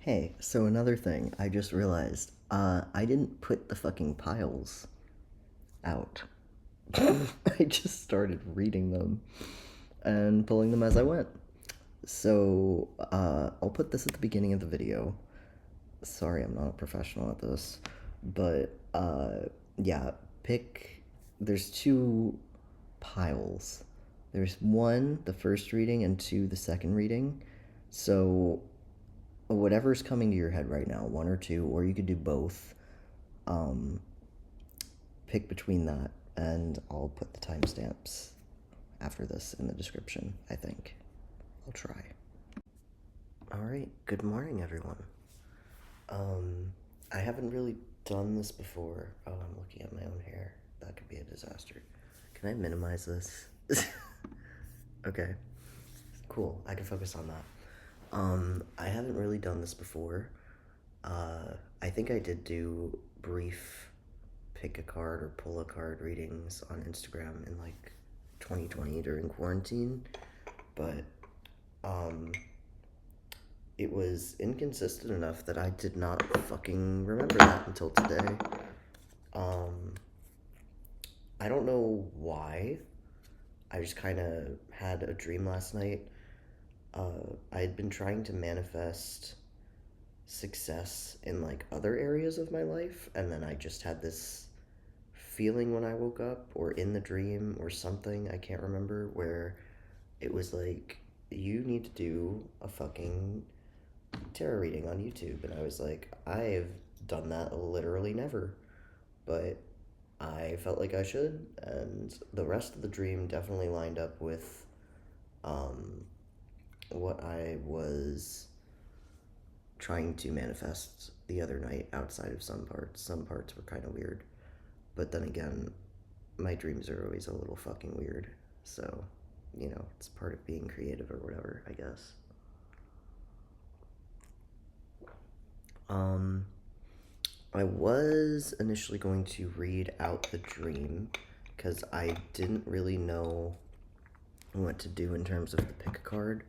Hey, so another thing, I just realized, I didn't put the fucking piles out. I just started reading them and pulling them as I went. So, I'll put this at the beginning of the video. Sorry, I'm not a professional at this. But, yeah, there's two piles. There's one, the first reading, and two, the second reading. So, whatever's coming to your head right now, one or two, or you could do both. Um, Pick between that, and I'll put the timestamps after this in the description, I think. I'll try. Alright, good morning, everyone. I haven't really done this before. Oh, I'm looking at my own hair. That could be a disaster. Can I minimize this? Okay. Cool, I can focus on that. I haven't really done this before. I think I did do brief pick a card or pull a card readings on Instagram in like 2020 during quarantine, but it was inconsistent enough that I did not fucking remember that until today. I don't know why. I just kind of had a dream last night. I had been trying to manifest success in like other areas of my life, and then I just had this feeling when I woke up or in the dream or something, I can't remember, where it was like, you need to do a fucking tarot reading on YouTube. And I was like, I've done that literally never, but I felt like I should, and the rest of the dream definitely lined up with what I was trying to manifest the other night outside of some parts. Some parts were kind of weird. But then again, my dreams are always a little fucking weird. So, it's part of being creative or whatever, I guess. I was initially going to read out the dream because I didn't really know what to do in terms of the pick a card,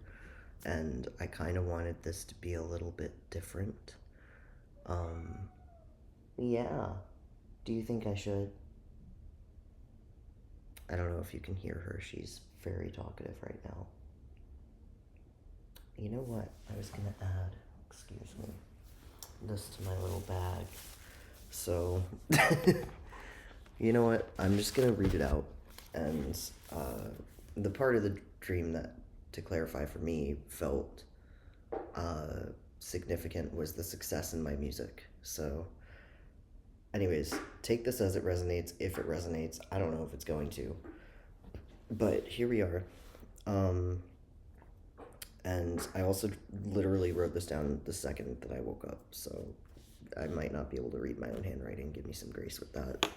and I kind of wanted this to be a little bit different. Yeah. Do you think I should? I don't know if you can hear her. She's very talkative right now. You know what? I was gonna add, excuse me, this to my little bag. So, you know what? I'm just gonna read it out. And the part of the dream that, to clarify for me, felt significant was the success in my music. So, anyways, take this as it resonates. If it resonates, I don't know if it's going to. But here we are. And I also literally wrote this down the second that I woke up, so I might not be able to read my own handwriting. Give me some grace with that.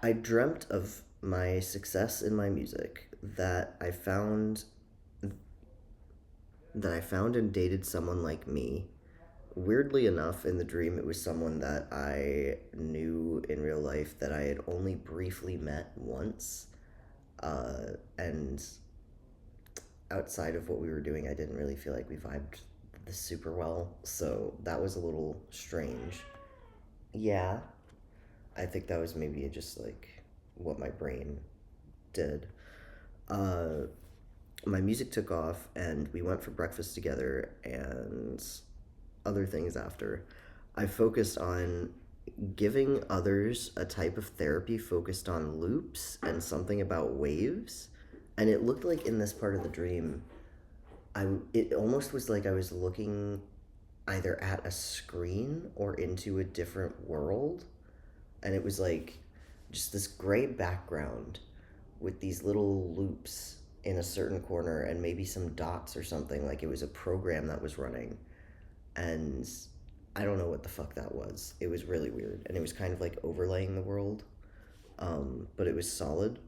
I dreamt of my success in my music, that I found and dated someone like me. Weirdly enough, in the dream, it was someone that I knew in real life that I had only briefly met once. And outside of what we were doing, I didn't really feel like we vibed super well. So that was a little strange. Yeah, I think that was maybe just like what my brain did. Uh, my music took off, and we went for breakfast together and other things after. I focused on giving others a type of therapy focused on loops and something about waves. And it looked like in this part of the dream, it almost was like I was looking either at a screen or into a different world. And it was like just this gray background with these little loops in a certain corner and maybe some dots or something, like it was a program that was running. And I don't know what the fuck that was. It was really weird, and it was kind of like overlaying the world, but it was solid.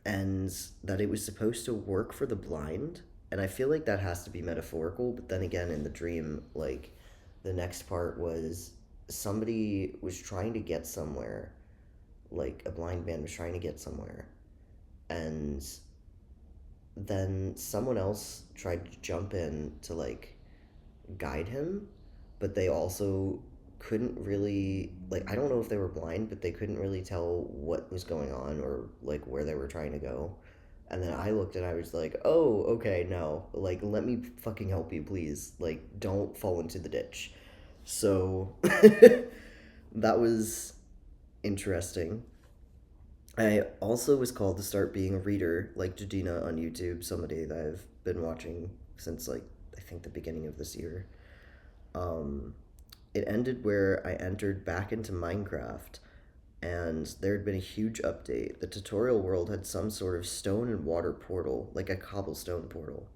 And that it was supposed to work for the blind, and I feel like that has to be metaphorical. But then again, in the dream, like, the next part was somebody was trying to get somewhere, like a blind man was trying to get somewhere, and then someone else tried to jump in to like guide him, but they also couldn't really, like, I don't know if they were blind, but they couldn't really tell what was going on or like where they were trying to go. And then I looked and I was like, "Oh, okay, no. Like, let me fucking help you, please. Like, don't fall into the ditch." So that was interesting. I also was called to start being a reader, like Jadina on YouTube, somebody that I've been watching since like I think the beginning of this year. Um, it ended where I entered back into Minecraft, and there had been a huge update. The tutorial world had some sort of stone and water portal, like a cobblestone portal,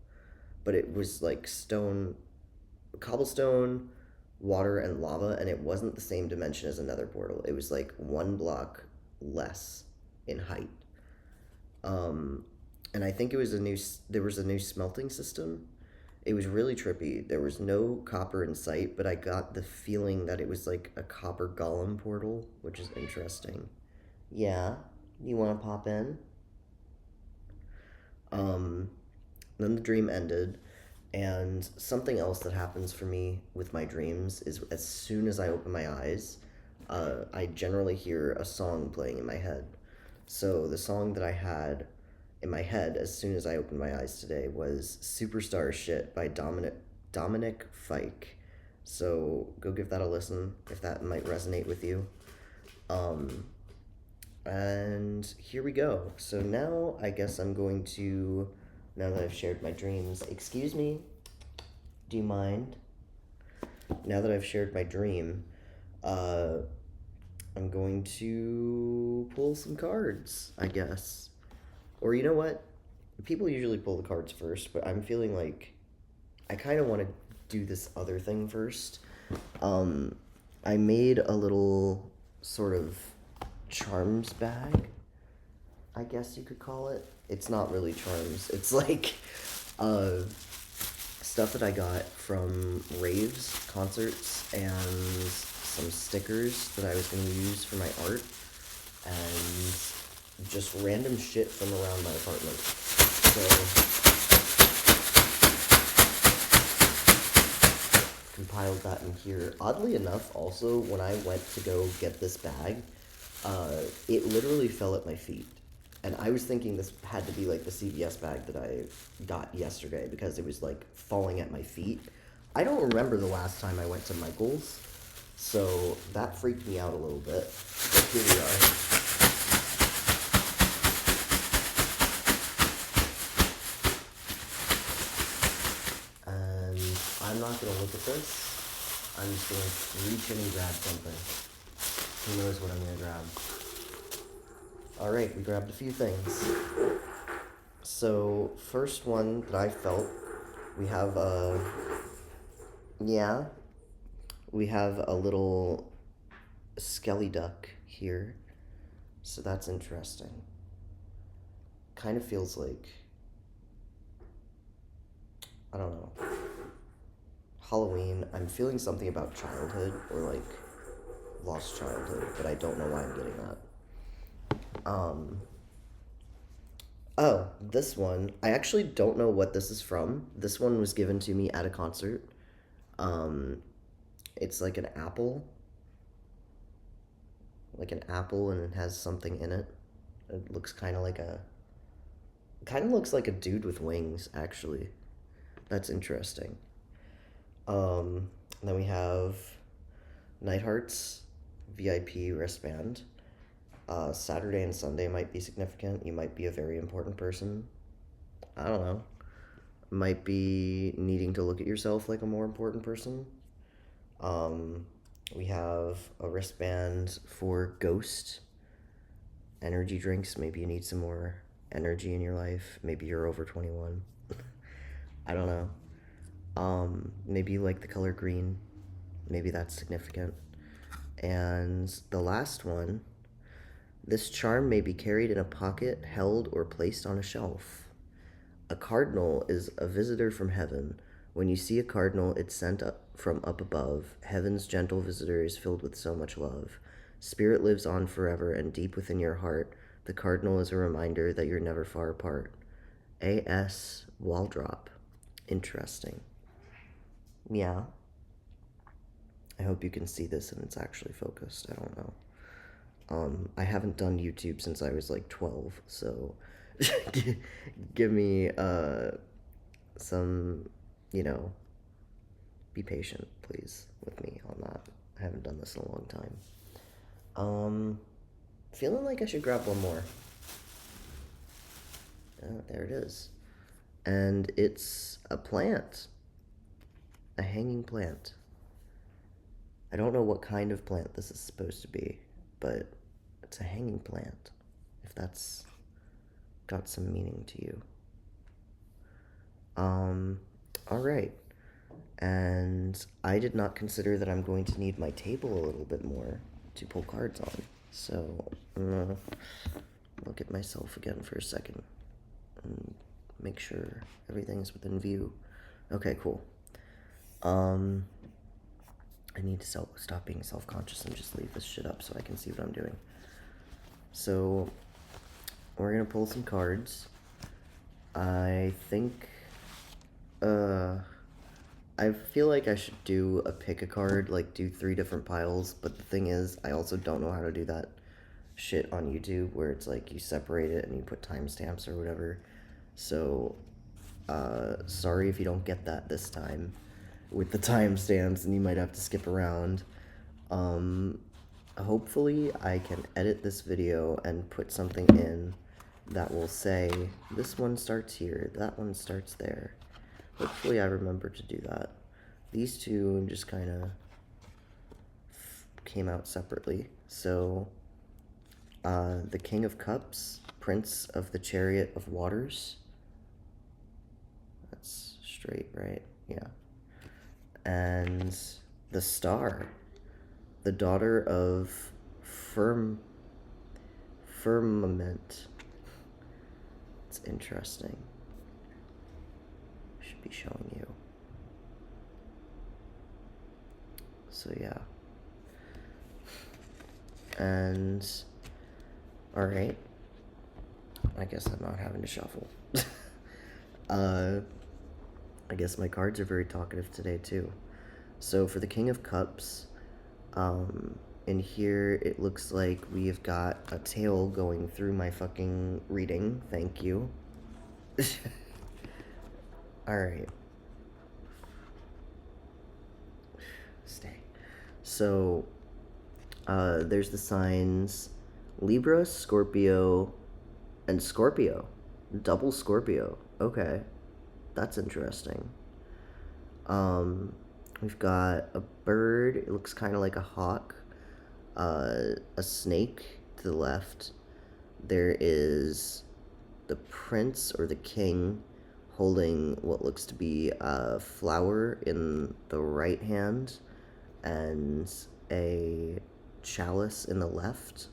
but it was like stone, cobblestone, water, and lava, and it wasn't the same dimension as another portal. It was like one block less in height. Um, and I think it was there was a new smelting system. It was really trippy. There was no copper in sight, but I got the feeling that it was like a copper golem portal, which is interesting. Yeah, you want to pop in? Um, then the dream ended, and something else that happens for me with my dreams is as soon as I open my eyes, I generally hear a song playing in my head. So the song that I had in my head as soon as I opened my eyes today was "Superstar Shit" by Dominic Fike. So go give that a listen if that might resonate with you. Um, and here we go. So now I guess I'm going to, now that I've shared my dreams, excuse me, do you mind? Now that I've shared my dream, uh, I'm going to pull some cards, I guess. Or you know what? People usually pull the cards first, but I'm feeling like I kind of want to do this other thing first. Um, I made a little sort of charms bag, I guess you could call it. It's not really charms. It's like uh, stuff that I got from raves, concerts, and some stickers that I was going to use for my art, and just random shit from around my apartment. So compiled that in here. Oddly enough, also, when I went to go get this bag, it literally fell at my feet. And I was thinking this had to be like the CVS bag that I got yesterday because it was like falling at my feet. I don't remember the last time I went to Michael's, so that freaked me out a little bit. But here we are. And I'm not going to look at this. I'm just going to reach in and grab something. Who knows what I'm going to grab? Alright, we grabbed a few things. So, first one that I felt, we have we have a little skelly duck here. So that's interesting. Kind of feels like, I don't know, Halloween. I'm feeling something about childhood or like lost childhood, but I don't know why I'm getting that. Oh, this one. I actually don't know what this is from. This one was given to me at a concert. Um, it's like an apple. Like an apple, and it has something in it. It looks kind of looks like a dude with wings, actually. That's interesting. Then we have Nightheart's VIP wristband. Saturday and Sunday might be significant. You might be a very important person. I don't know. Might be needing to look at yourself like a more important person. We have a wristband for Ghost energy drinks. Maybe you need some more energy in your life. Maybe you're over 21. I don't know. Maybe you like the color green. Maybe that's significant. And the last one, this charm may be carried in a pocket, held, or placed on a shelf. A cardinal is a visitor from heaven. When you see a cardinal, it's sent up from up above. Heaven's gentle visitor is filled with so much love. Spirit lives on forever, and deep within your heart, the cardinal is a reminder that you're never far apart. AS wall drop. Interesting. Yeah. I hope you can see this and it's actually focused. I don't know. I haven't done YouTube since I was like 12, so give me some, you know, be patient, please, with me on that. I haven't done this in a long time. Feeling like I should grab one more. Oh, there it is. And it's a plant. A hanging plant. I don't know what kind of plant this is supposed to be, but it's a hanging plant, if that's got some meaning to you. Alright. And I did not consider that I'm going to need my table a little bit more to pull cards on. So, I'm gonna look at myself again for a second and make sure everything's within view. Okay, cool. I need to stop being self-conscious and just leave this shit up so I can see what I'm doing. So, we're gonna pull some cards. I think, I feel like I should do a pick a card, like do 3 different piles, but the thing is, I also don't know how to do that shit on YouTube where it's like you separate it and you put timestamps or whatever. So, sorry if you don't get that this time with the timestamps and you might have to skip around. Hopefully I can edit this video and put something in that will say, this one starts here, that one starts there. Hopefully I remember to do that. These two just kind of came out separately. So, the King of Cups, Prince of the Chariot of Waters. That's straight, right? Yeah. And the Star, the daughter of Firmament. It's interesting. Should be showing you. So yeah. And alright. I guess I'm not having to shuffle. I guess my cards are very talkative today too. So for the King of Cups, in here it looks like we've got a tail going through my fucking reading. Thank you. Alright. Stay. So, there's the signs Libra, Scorpio, and Scorpio. Double Scorpio. Okay. That's interesting. We've got a bird. It looks kind of like a hawk. A snake to the left. There is the prince or the king holding what looks to be a flower in the right hand and a chalice in the left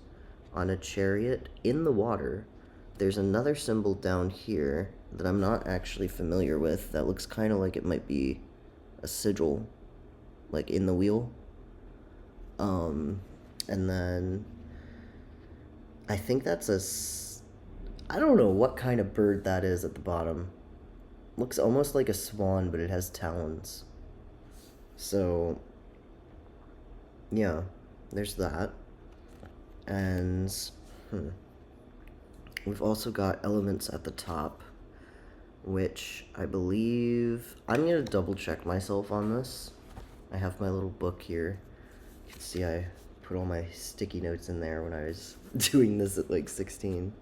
on a chariot in the water. There's another symbol down here that I'm not actually familiar with that looks kind of like it might be a sigil, like in the wheel. And then I think that's I don't know what kind of bird that is at the bottom. Looks almost like a swan, but it has talons. So, yeah, there's that. And, we've also got elements at the top, which I believe, I'm going to double check myself on this. I have my little book here. You can see I put all my sticky notes in there when I was doing this at like 16.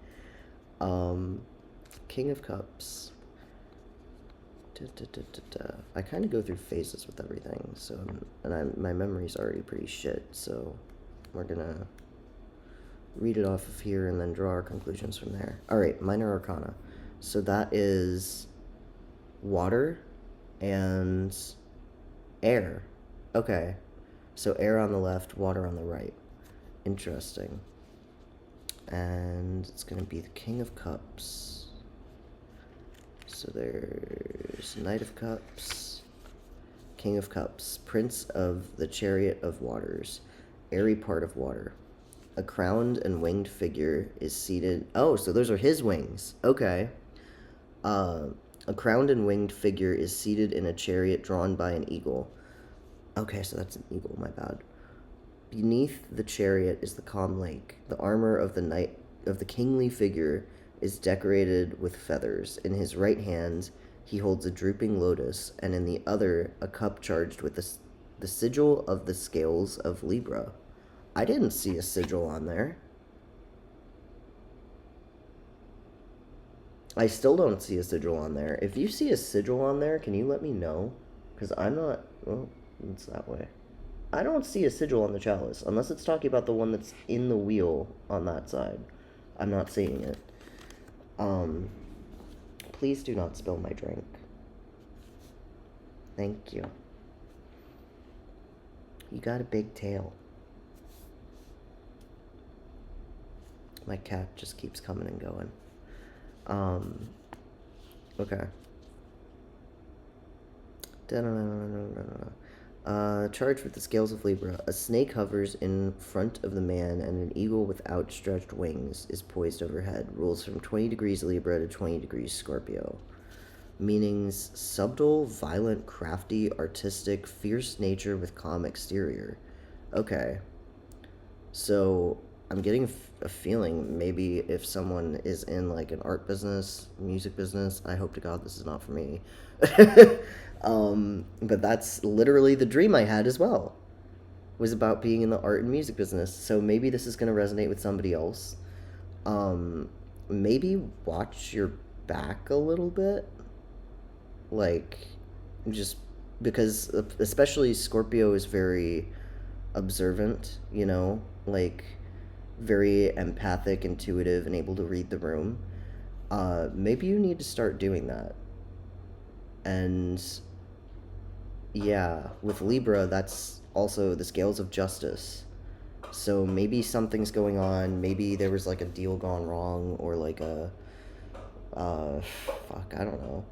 King of Cups. I kind of go through phases with everything, so, and my memory's already pretty shit, so we're gonna read it off of here and then draw our conclusions from there. Alright, Minor Arcana. So that is water and air. Okay, so air on the left, water on the right. Interesting. And it's gonna be the King of Cups. So there's Knight of Cups, King of Cups, Prince of the Chariot of Waters, airy part of water. A crowned and winged figure is seated. Oh, so those are his wings. Okay. Uh, a crowned and winged figure is seated in a chariot drawn by an eagle. Okay, so that's an eagle, my bad. Beneath the chariot is the calm lake. The armor of the knight of the kingly figure is decorated with feathers. In his right hand, he holds a drooping lotus, and in the other, a cup charged with the sigil of the scales of Libra. I didn't see a sigil on there. I still don't see a sigil on there. If you see a sigil on there, can you let me know? Because I'm not. Well, it's that way. I don't see a sigil on the chalice, unless it's talking about the one that's in the wheel on that side. I'm not seeing it. Please do not spill my drink. Thank you. You got a big tail. My cat just keeps coming and going. Okay. Charged with the scales of Libra, a snake hovers in front of the man, and an eagle with outstretched wings is poised overhead. Rules from 20 degrees Libra to 20 degrees Scorpio. Meanings: subtle, violent, crafty, artistic, fierce nature with calm exterior. Okay. So, I'm getting a feeling maybe if someone is in like an art business, music business, I hope to God this is not for me. But that's literally the dream I had as well. Was about being in the art and music business. So maybe this is going to resonate with somebody else. Maybe watch your back a little bit. Like, just because, especially Scorpio is very observant, you know? Like, very empathic, intuitive, and able to read the room. Maybe you need to start doing that. And yeah, with Libra, that's also the scales of justice. So maybe something's going on. Maybe there was like a deal gone wrong, or like fuck, I don't know.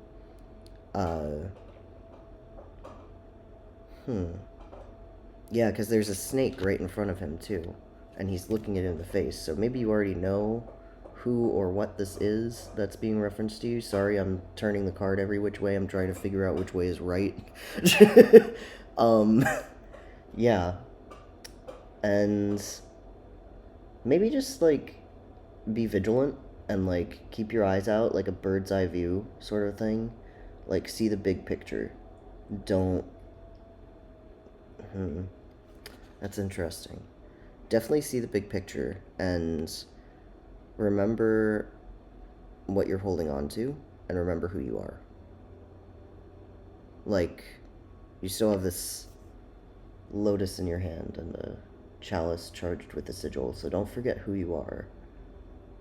Yeah, because there's a snake right in front of him too, and he's looking it in the face. So maybe you already know who or what this is that's being referenced to you. Sorry, I'm turning the card every which way. I'm trying to figure out which way is right. um, yeah. And maybe just like be vigilant and like keep your eyes out, like a bird's eye view sort of thing. Like see the big picture. Don't. That's interesting. Definitely see the big picture and remember what you're holding on to and remember who you are. Like, you still have this lotus in your hand and the chalice charged with the sigil, so don't forget who you are.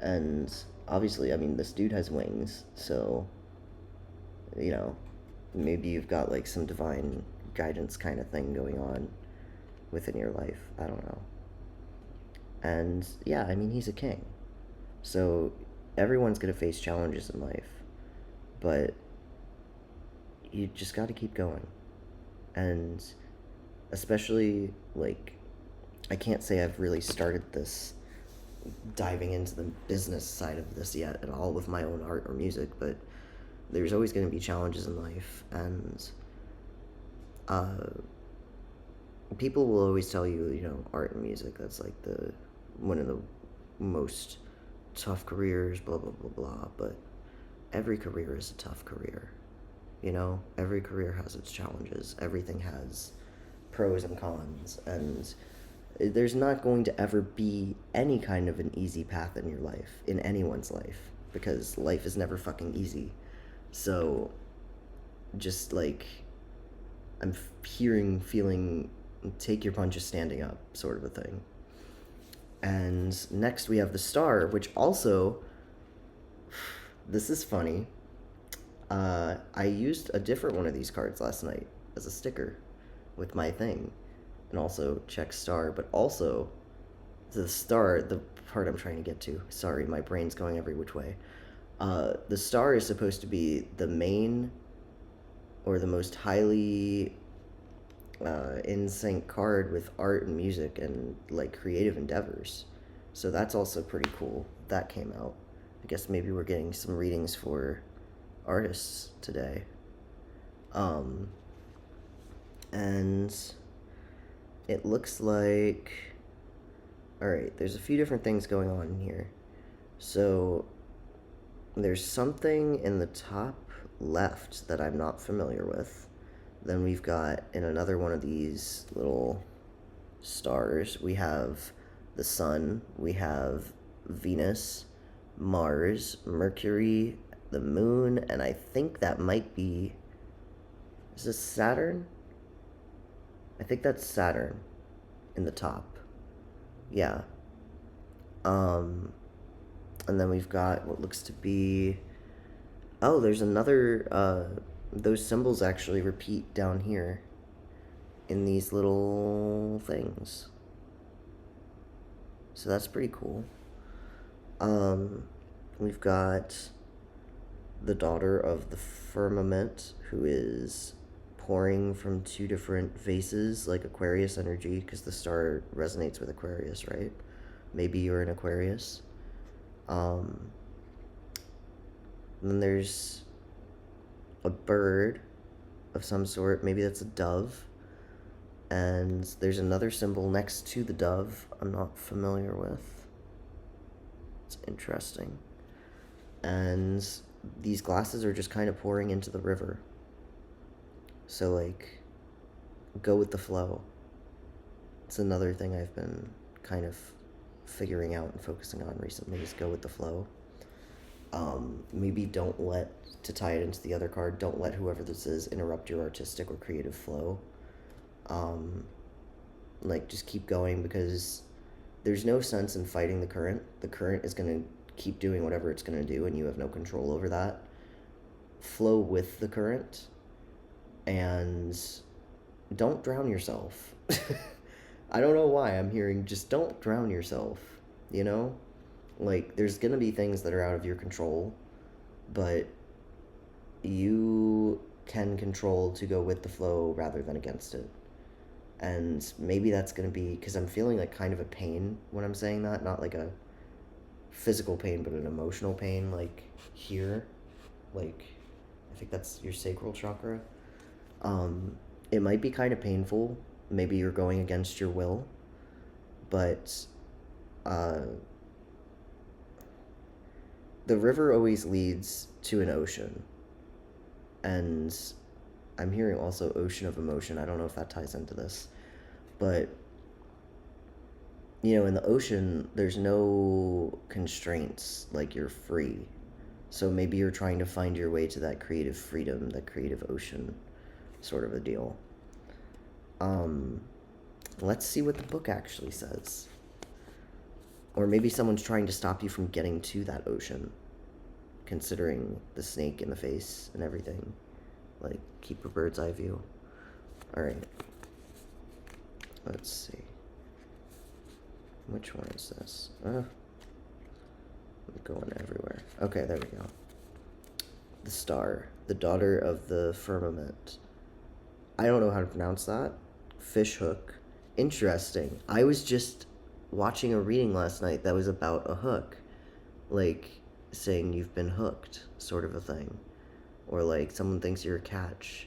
And obviously, I mean, this dude has wings, so, you know, maybe you've got like some divine guidance kind of thing going on within your life. I don't know. And yeah, I mean, he's a king. So everyone's going to face challenges in life, but you just got to keep going. And especially, like, I can't say I've really started this diving into the business side of this yet at all with my own art or music, but there's always going to be challenges in life, and people will always tell you, you know, art and music, that's like one of the most tough careers, blah blah blah blah, but every career is a tough career, you know? Every career has its challenges. Everything has pros and cons, and there's not going to ever be any kind of an easy path in your life, in anyone's life, because life is never fucking easy. So just like, I'm feeling take your punches standing up sort of a thing. And next we have the star, which also, this is funny, I used a different one of these cards last night as a sticker with my thing, and also ChexStar, but also the star, the part I'm trying to get to, sorry, my brain's going every which way. The star is supposed to be the main or the most highly in sync card with art and music and like creative endeavors. So that's also pretty cool. That came out. I guess maybe we're getting some readings for artists today. And it looks like, all right, there's a few different things going on here. So there's something in the top left that I'm not familiar with. Then we've got, in another one of these little stars, we have the sun, we have Venus, Mars, Mercury, the moon, and I think that might be, is this Saturn? I think that's Saturn in the top. Yeah. And then we've got what looks to be, oh, there's another, those symbols actually repeat down here in these little things. So that's pretty cool. We've got the daughter of the firmament, who is pouring from two different vases, like Aquarius energy, because the star resonates with Aquarius, right? Maybe you're an Aquarius. And then there's a bird of some sort. Maybe that's a dove. And there's another symbol next to the dove I'm not familiar with. It's interesting. And these glasses are just kind of pouring into the river. So, like, go with the flow. It's another thing I've been kind of figuring out and focusing on recently, is go with the flow. Maybe don't let, to tie it into the other card, don't let whoever this is interrupt your artistic or creative flow. Like, just keep going, because there's no sense in fighting the current. The current is going to keep doing whatever it's going to do, and you have no control over that. Flow with the current, and don't drown yourself. I don't know why I'm hearing just don't drown yourself, you know? Like, there's going to be things that are out of your control, but you can control to go with the flow rather than against it. And maybe that's going to be, because I'm feeling like kind of a pain when I'm saying that, not like a physical pain, but an emotional pain, like here, like, I think that's your sacral chakra. It might be kind of painful. Maybe you're going against your will, but the river always leads to an ocean, and I'm hearing also ocean of emotion. I don't know if that ties into this, but you know, in the ocean, there's no constraints, like you're free. So maybe you're trying to find your way to that creative freedom, that creative ocean sort of a deal. Let's see what the book actually says. Or maybe someone's trying to stop you from getting to that ocean, considering the snake in the face and everything. Like, keep a bird's eye view. Alright. Let's see. Which one is this? I'm going everywhere. Okay, there we go. The star. The daughter of the firmament. I don't know how to pronounce that. Fishhook. Interesting. I was just watching a reading last night that was about a hook. Like, saying you've been hooked, sort of a thing. Or like, someone thinks you're a catch.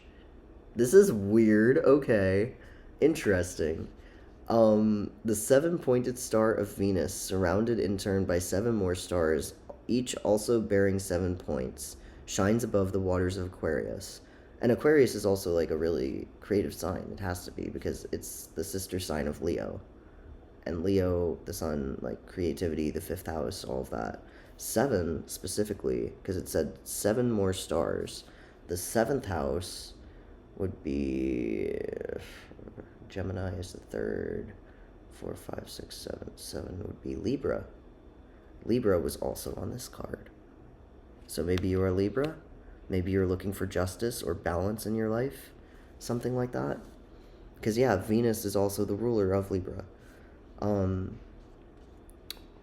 This is weird. Okay. Interesting. The 7-pointed star of Venus, surrounded in turn by 7 more stars, each also bearing 7 points, shines above the waters of Aquarius. And Aquarius is also like a really creative sign. It has to be, because it's the sister sign of Leo. And Leo, the sun, like creativity, the 5th house, all of that. 7 specifically, because it said 7 more stars. The 7th house would be Gemini is the 3rd. 4, 5, 6, 7. 7 would be Libra. Libra was also on this card. So maybe you're a Libra. Maybe you're looking for justice or balance in your life. Something like that. Because, yeah, Venus is also the ruler of Libra.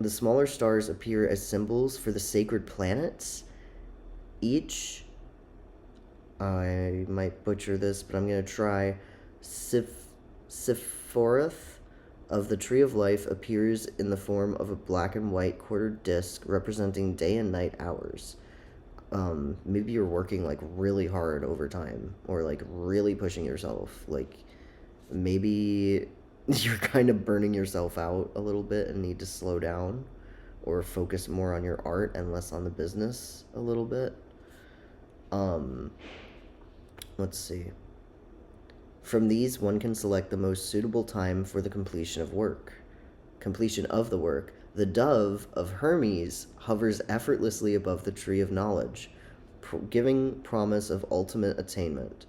The smaller stars appear as symbols for the sacred planets. Each, I might butcher this, but I'm going to try. Sephiroth of the Tree of Life appears in the form of a black and white quartered disc representing day and night hours. Maybe you're working like really hard overtime or like really pushing yourself. Like maybe you're kind of burning yourself out a little bit and need to slow down or focus more on your art and less on the business a little bit. Um, let's see. From these, one can select the most suitable time for the completion of the work. The dove of Hermes hovers effortlessly above the tree of knowledge, giving promise of ultimate attainment.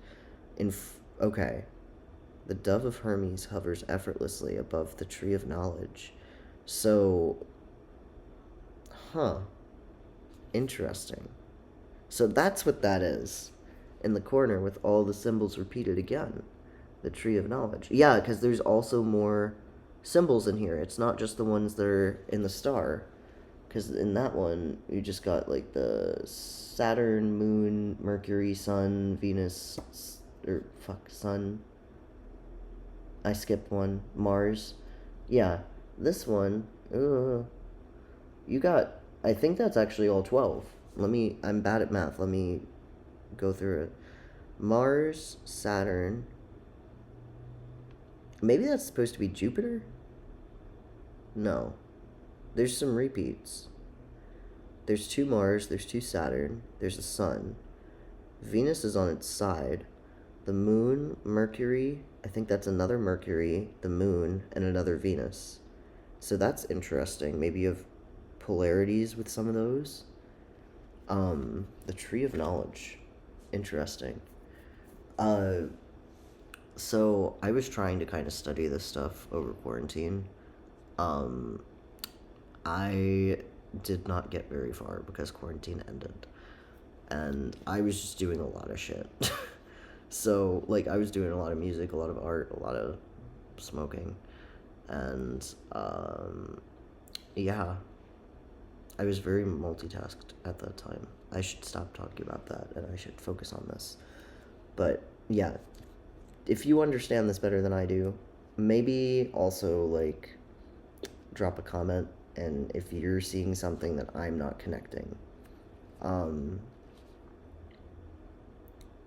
Okay. The dove of Hermes hovers effortlessly above the tree of knowledge. So, huh. Interesting. So that's what that is in the corner with all the symbols repeated again. The tree of knowledge. Yeah, because there's also more symbols in here. It's not just the ones that are in the star. Because in that one, you just got like the Saturn, Moon, Mercury, Sun, Venus, Sun. I skipped one. Mars. Yeah, this one, you got, I think that's actually all 12. I'm bad at math. Let me go through it. Mars, Saturn. Maybe that's supposed to be Jupiter? No. There's some repeats. There's 2 Mars, there's 2 Saturn, there's a Sun. Venus is on its side. The Moon, Mercury, I think that's another Mercury, the Moon, and another Venus. So that's interesting. Maybe you have polarities with some of those. The Tree of Knowledge. Interesting. So I was trying to kind of study this stuff over quarantine. I did not get very far because quarantine ended. And I was just doing a lot of shit. So, like, I was doing a lot of music, a lot of art, a lot of smoking. And, yeah. I was very multitasked at that time. I should stop talking about that and I should focus on this. But, yeah. If you understand this better than I do, maybe also, like, drop a comment. And if you're seeing something that I'm not connecting.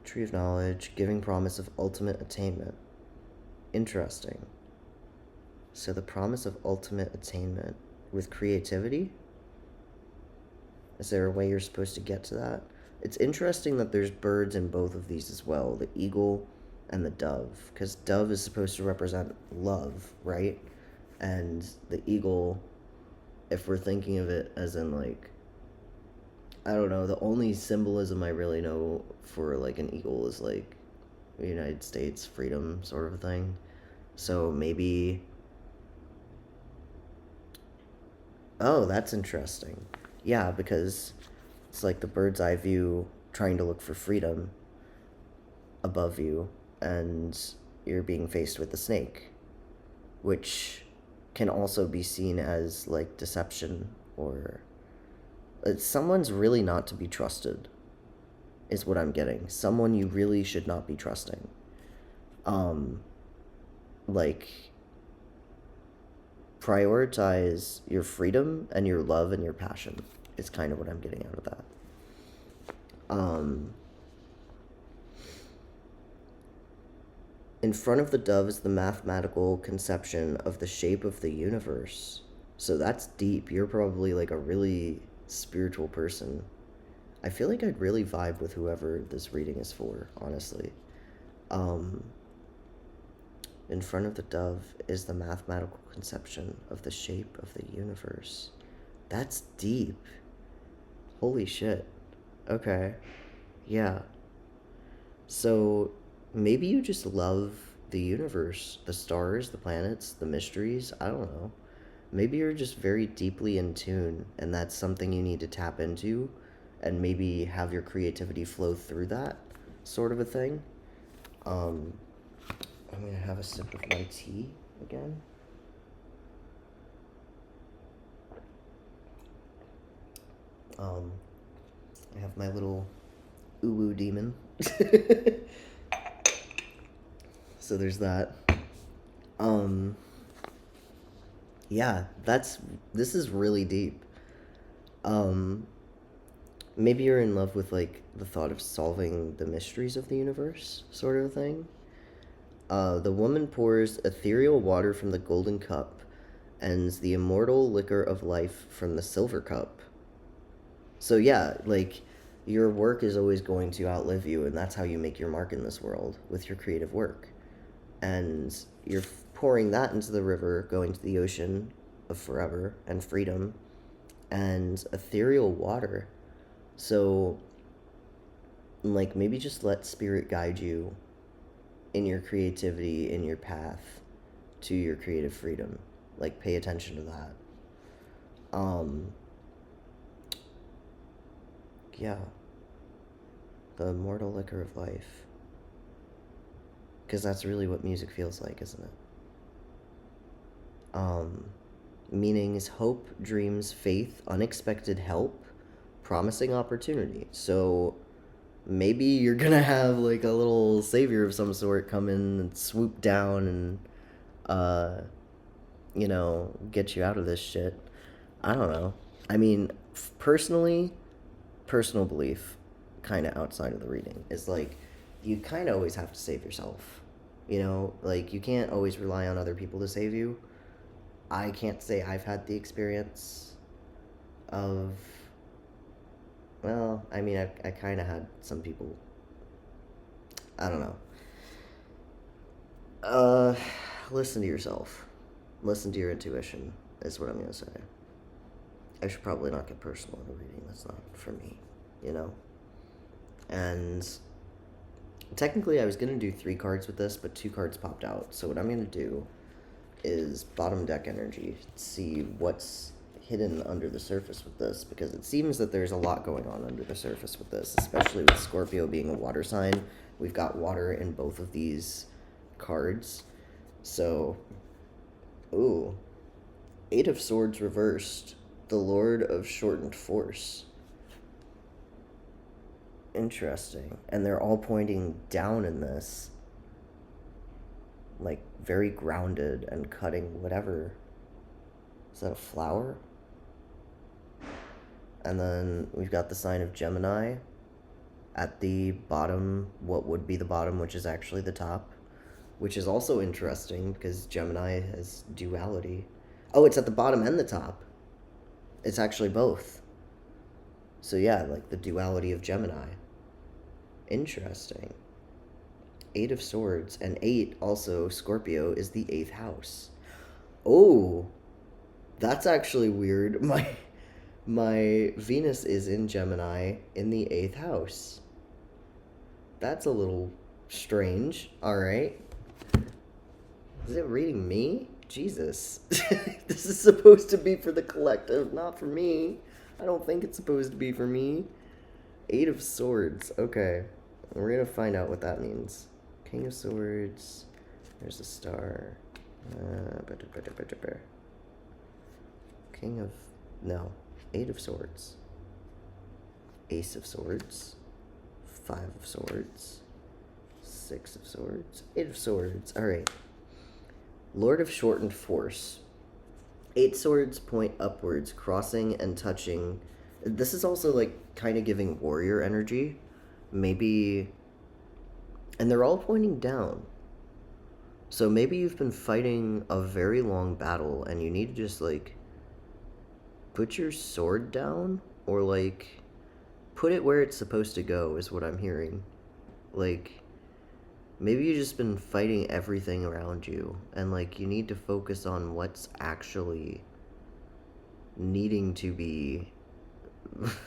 Tree of Knowledge, giving promise of ultimate attainment. Interesting. So the promise of ultimate attainment with creativity? Is there a way you're supposed to get to that? It's interesting that there's birds in both of these as well, the eagle and the dove, because dove is supposed to represent love, right? And the eagle, if we're thinking of it as in like, I don't know, the only symbolism I really know for like an eagle is like the United States freedom sort of a thing. So maybe, oh, that's interesting. Yeah, because it's like the bird's eye view trying to look for freedom above you, and you're being faced with the snake, which can also be seen as like deception, or someone's really not to be trusted is what I'm getting. Someone you really should not be trusting. Like, prioritize your freedom and your love and your passion is kind of what I'm getting out of that. In front of the dove is the mathematical conception of the shape of the universe. So that's deep. You're probably like a really spiritual person. I feel like I'd really vibe with whoever this reading is for, honestly. In front of the dove is the mathematical conception of the shape of the universe. That's deep. Holy shit. Okay. Yeah. So maybe you just love the universe, the stars, the planets, the mysteries. I don't know. Maybe you're just very deeply in tune, and that's something you need to tap into, and maybe have your creativity flow through that sort of a thing. I'm gonna have a sip of my tea again. I have my little uwu demon. So there's that. Yeah, this is really deep. Maybe you're in love with, like, the thought of solving the mysteries of the universe, sort of thing. The woman pours ethereal water from the golden cup, and the immortal liquor of life from the silver cup. So, yeah, like, your work is always going to outlive you, and that's how you make your mark in this world, with your creative work. And you're pouring that into the river, going to the ocean of forever and freedom, and ethereal water. So, like, maybe just let spirit guide you in your creativity, in your path to your creative freedom. Like, pay attention to that. Um, yeah, the immortal liquor of life. Because that's really what music feels like, isn't it? Um, Meanings: hope, dreams, faith, unexpected help, promising opportunity. So maybe you're gonna have like a little savior of some sort come in and swoop down and, uh, get you out of this shit. I don't know. I mean, personally, personal belief, kind of outside of the reading, is like you kind of always have to save yourself. Like you can't always rely on other people to save you. I can't say I've had the experience of, well, I mean, I kind of had some people, I don't know. Uh, Listen to yourself. Listen to your intuition, is what I'm going to say. I should probably not get personal in a reading. That's not for me, you know? And technically, I was going to do 3 cards with this, but 2 cards popped out. So what I'm going to do is bottom deck energy, see what's hidden under the surface with this, because it seems that there's a lot going on under the surface with this, especially with Scorpio being a water sign. We've got water in both of these cards. So, ooh, 8 of Swords reversed, the Lord of Shortened Force. Interesting. And they're all pointing down in this, like very grounded and cutting whatever. Is that a flower? And then we've got the sign of Gemini at the bottom, what would be the bottom, which is actually the top, which is also interesting because Gemini has duality. Oh, it's at the bottom and the top. It's actually both. So yeah, like the duality of Gemini. Interesting. 8 of Swords, and 8, also Scorpio, is the 8th house. Oh, that's actually weird. My Venus is in Gemini in the 8th house. That's a little strange. All right. Is it reading me? Jesus. This is supposed to be for the collective, not for me. I don't think it's supposed to be for me. 8 of Swords. Okay. We're going to find out what that means. King of Swords. There's a star. King of... No. 8 of Swords. Ace of Swords. 5 of Swords. 6 of Swords. 8 of Swords. Alright. Lord of Shortened Force. 8 swords point upwards, crossing and touching. This is also, like, kind of giving warrior energy. Maybe... And they're all pointing down. So maybe you've been fighting a very long battle and you need to just, like, put your sword down, or, like, put it where it's supposed to go, is what I'm hearing. Like, maybe you've just been fighting everything around you, and, like, you need to focus on what's actually needing to be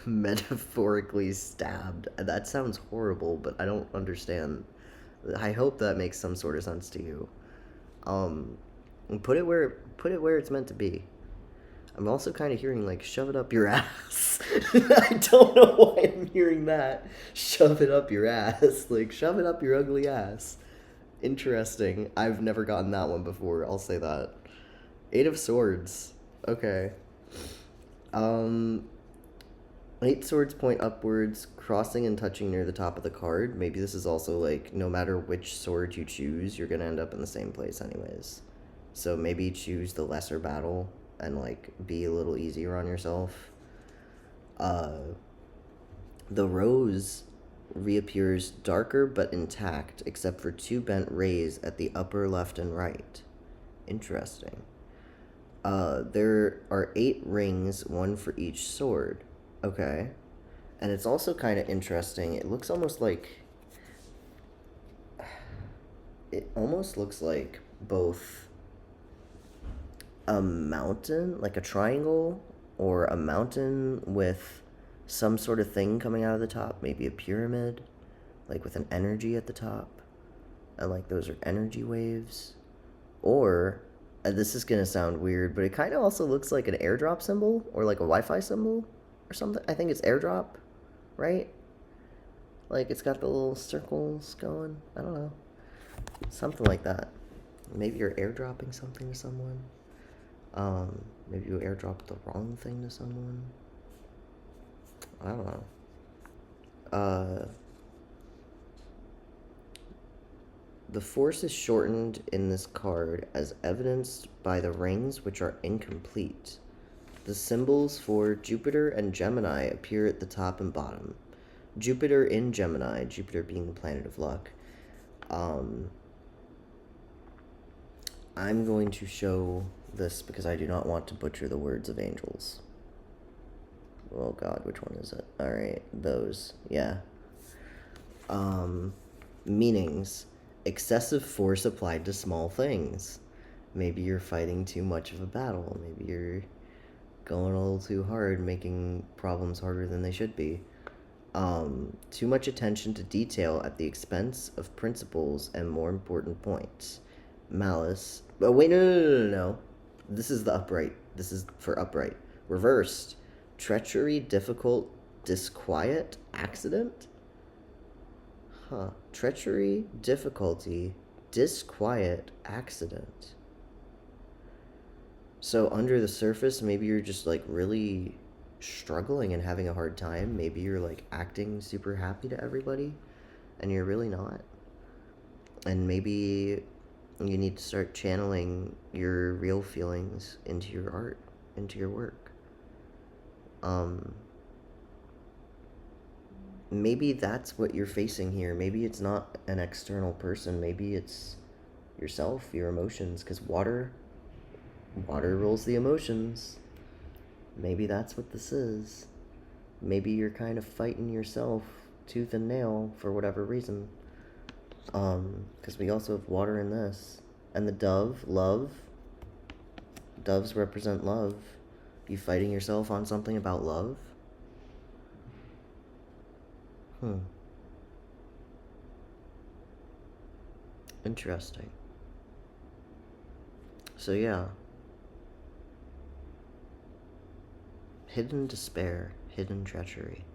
metaphorically stabbed. That sounds horrible, but I don't understand. I hope that makes some sort of sense to you. Put it where it's meant to be. I'm also kind of hearing, like, shove it up your ass. I don't know why I'm hearing that. Shove it up your ass. Like, shove it up your ugly ass. Interesting. I've never gotten that one before, I'll say that. 8 of Swords. Okay. 8 swords point upwards, crossing and touching near the top of the card. Maybe this is also, like, no matter which sword you choose, you're gonna end up in the same place anyways. So maybe choose the lesser battle and, like, be a little easier on yourself. The rose reappears darker but intact, except for two bent rays at the upper left and right. Interesting. There are 8 rings, one for each sword. Okay. And it's also kind of interesting. It looks almost like. It almost looks like both a mountain, like a triangle, or a mountain with some sort of thing coming out of the top, maybe a pyramid, like with an energy at the top, and like those are energy waves. Or, this is gonna sound weird, but it kind of also looks like an airdrop symbol, or like a Wi-Fi symbol, or something. I think it's airdrop, right? Like it's got the little circles going. I don't know. Something like that. Maybe you're airdropping something to someone. Maybe you airdropped the wrong thing to someone. I don't know. The force is shortened in this card as evidenced by the rings, which are incomplete. The symbols for Jupiter and Gemini appear at the top and bottom. Jupiter in Gemini, Jupiter being the planet of luck. I'm going to show this because I do not want to butcher the words of angels. Oh god, which one is it? Alright, those. Yeah. Meanings. Excessive force applied to small things. Maybe you're fighting too much of a battle. Maybe you're going a little too hard, making problems harder than they should be. Too much attention to detail at the expense of principles and more important points. Malice. Oh, wait, no. This is the upright. This is for upright. Reversed. Treachery, difficult, disquiet, accident? Huh. Treachery, difficulty, disquiet, accident. So under the surface, maybe you're just like really struggling and having a hard time. Maybe you're like acting super happy to everybody and you're really not. And maybe you need to start channeling your real feelings into your art, into your work. Maybe that's what you're facing here. Maybe it's not an external person. Maybe it's yourself, your emotions, because water rules the emotions. Maybe that's what this is. Maybe you're kind of fighting yourself tooth and nail for whatever reason. Because we also have water in this. And the dove, love. Doves represent love. You fighting yourself on something about love? Interesting. So yeah. Hidden despair, hidden treachery.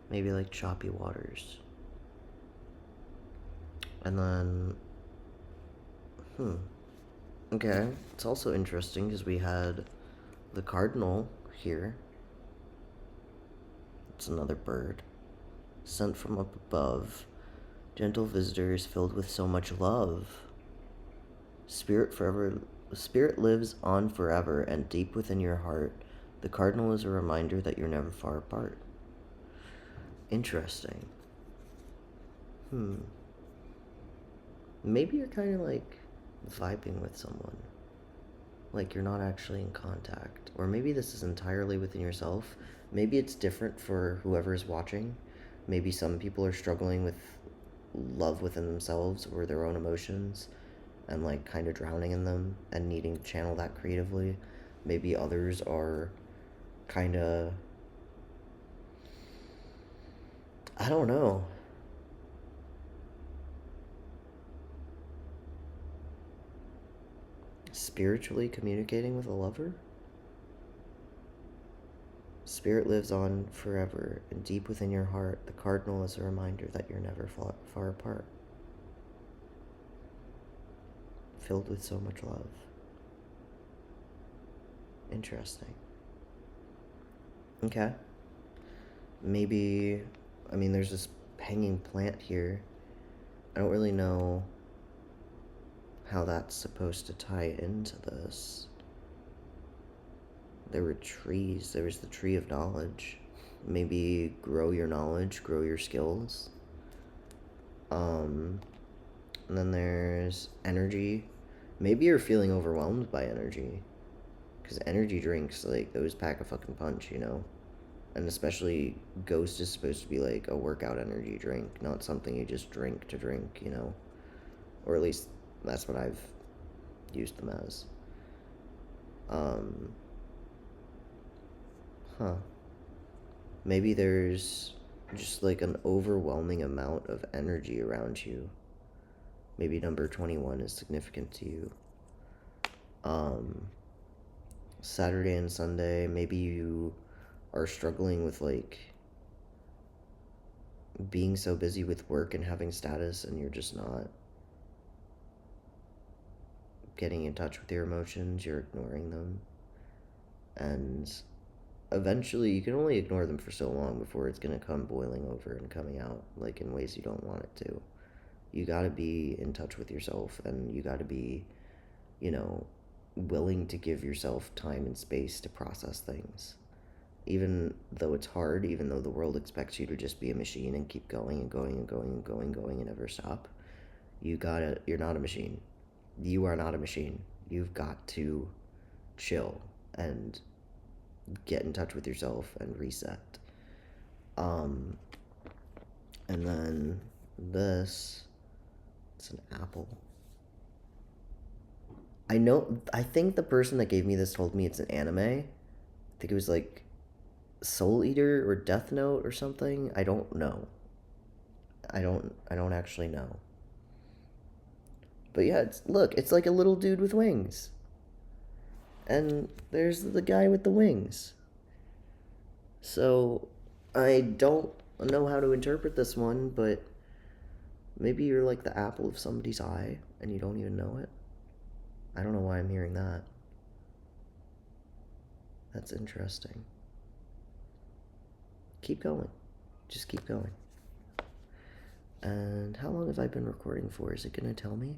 Maybe like choppy waters. And then, okay, it's also interesting because we had the cardinal here. It's another bird. Sent from up above. Gentle visitors filled with so much love. Spirit lives on forever and deep within your heart. The cardinal is a reminder that you're never far apart. Interesting. Maybe you're kind of like vibing with someone. Like you're not actually in contact. Or maybe this is entirely within yourself. Maybe it's different for whoever's watching. Maybe some people are struggling with love within themselves or their own emotions and like kind of drowning in them and needing to channel that creatively. Maybe others are kind of, I don't know. Spiritually communicating with a lover? Spirit lives on forever, and deep within your heart, the cardinal is a reminder that you're never far apart. Filled with so much love. Interesting. Okay. Maybe, there's this hanging plant here. I don't really know how that's supposed to tie into this. There were trees. There was the tree of knowledge. Maybe grow your knowledge, grow your skills. And then there's energy. Maybe you're feeling overwhelmed by energy. Because energy drinks, like, those pack a fucking punch, you know? And especially Ghost is supposed to be like a workout energy drink, not something you just drink to drink, you know? Or at least that's what I've used them as. Um, huh. Maybe there's just like an overwhelming amount of energy around you. Maybe number 21 is significant to you. Saturday and Sunday, maybe you are struggling with like being so busy with work and having status, and you're just not getting in touch with your emotions, you're ignoring them. And eventually you can only ignore them for so long before it's going to come boiling over and coming out like in ways you don't want it to. You got to be in touch with yourself, and you got to be, you know, willing to give yourself time and space to process things. Even though it's hard, even though the world expects you to just be a machine and keep going and going and going and going and going and never stop, you're not a machine. You are not a machine. You've got to chill and get in touch with yourself and reset. And then this, it's an apple. I think the person that gave me this told me it's an anime. I think it was like Soul Eater or Death Note or something. I don't know. I don't actually know. But yeah, it's like a little dude with wings. And there's the guy with the wings. So I don't know how to interpret this one, but maybe you're like the apple of somebody's eye and you don't even know it. I don't know why I'm hearing that. That's interesting. Keep going. Just keep going. And how long have I been recording for? Is it gonna tell me?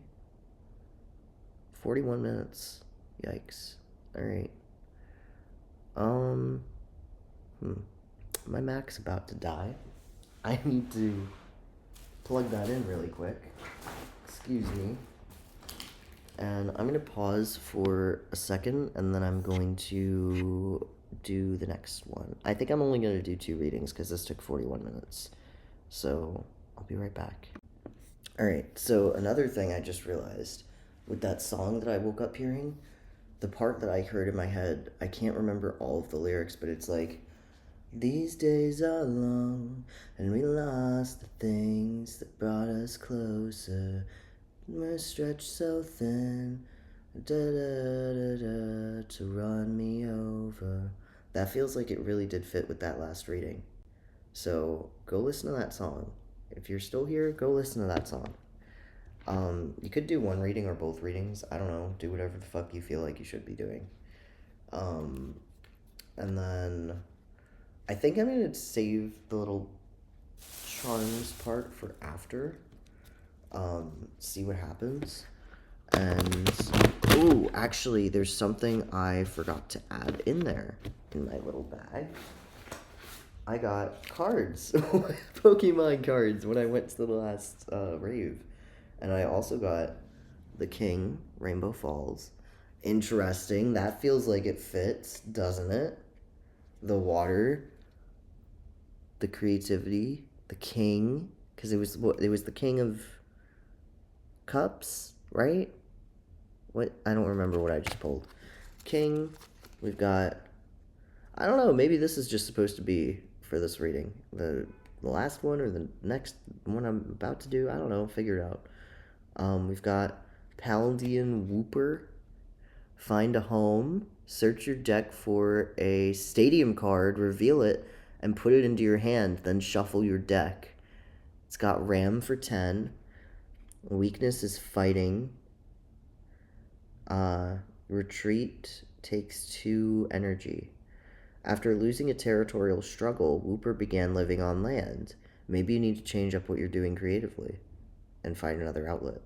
41 minutes. Yikes. Alright. My Mac's about to die. I need to plug that in really quick. Excuse me. And I'm going to pause for a second, and then I'm going to do the next one. I think I'm only going to do 2 readings because this took 41 minutes. So I'll be right back. Alright, so another thing I just realized with that song that I woke up hearing, the part that I heard in my head, I can't remember all of the lyrics, but it's like, these days are long, and we lost the things that brought us closer. We're stretched so thin, to run me over. That feels like it really did fit with that last reading. So go listen to that song. If you're still here, go listen to that song. You could do 1 reading or both readings. I don't know. Do whatever the fuck you feel like you should be doing. And then I think I'm going to save the little charms part for after. See what happens. And, ooh, actually, there's something I forgot to add in there in my little bag. I got cards, Pokemon cards, when I went to the last rave. And I also got the King, Rainbow Falls. Interesting. That feels like it fits, doesn't it? The water, the creativity, the King, because it was the King of Cups, right? What? I don't remember what I just pulled. King. We've got, I don't know, maybe this is just supposed to be for this reading. The last one or the next one I'm about to do, I don't know, figure it out. We've got Paldean Wooper. Find a home. Search your deck for a stadium card, reveal it, and put it into your hand, then shuffle your deck. It's got Ram for 10. Weakness is fighting. Retreat takes 2 energy. After losing a territorial struggle, Wooper began living on land. Maybe you need to change up what you're doing creatively and find another outlet.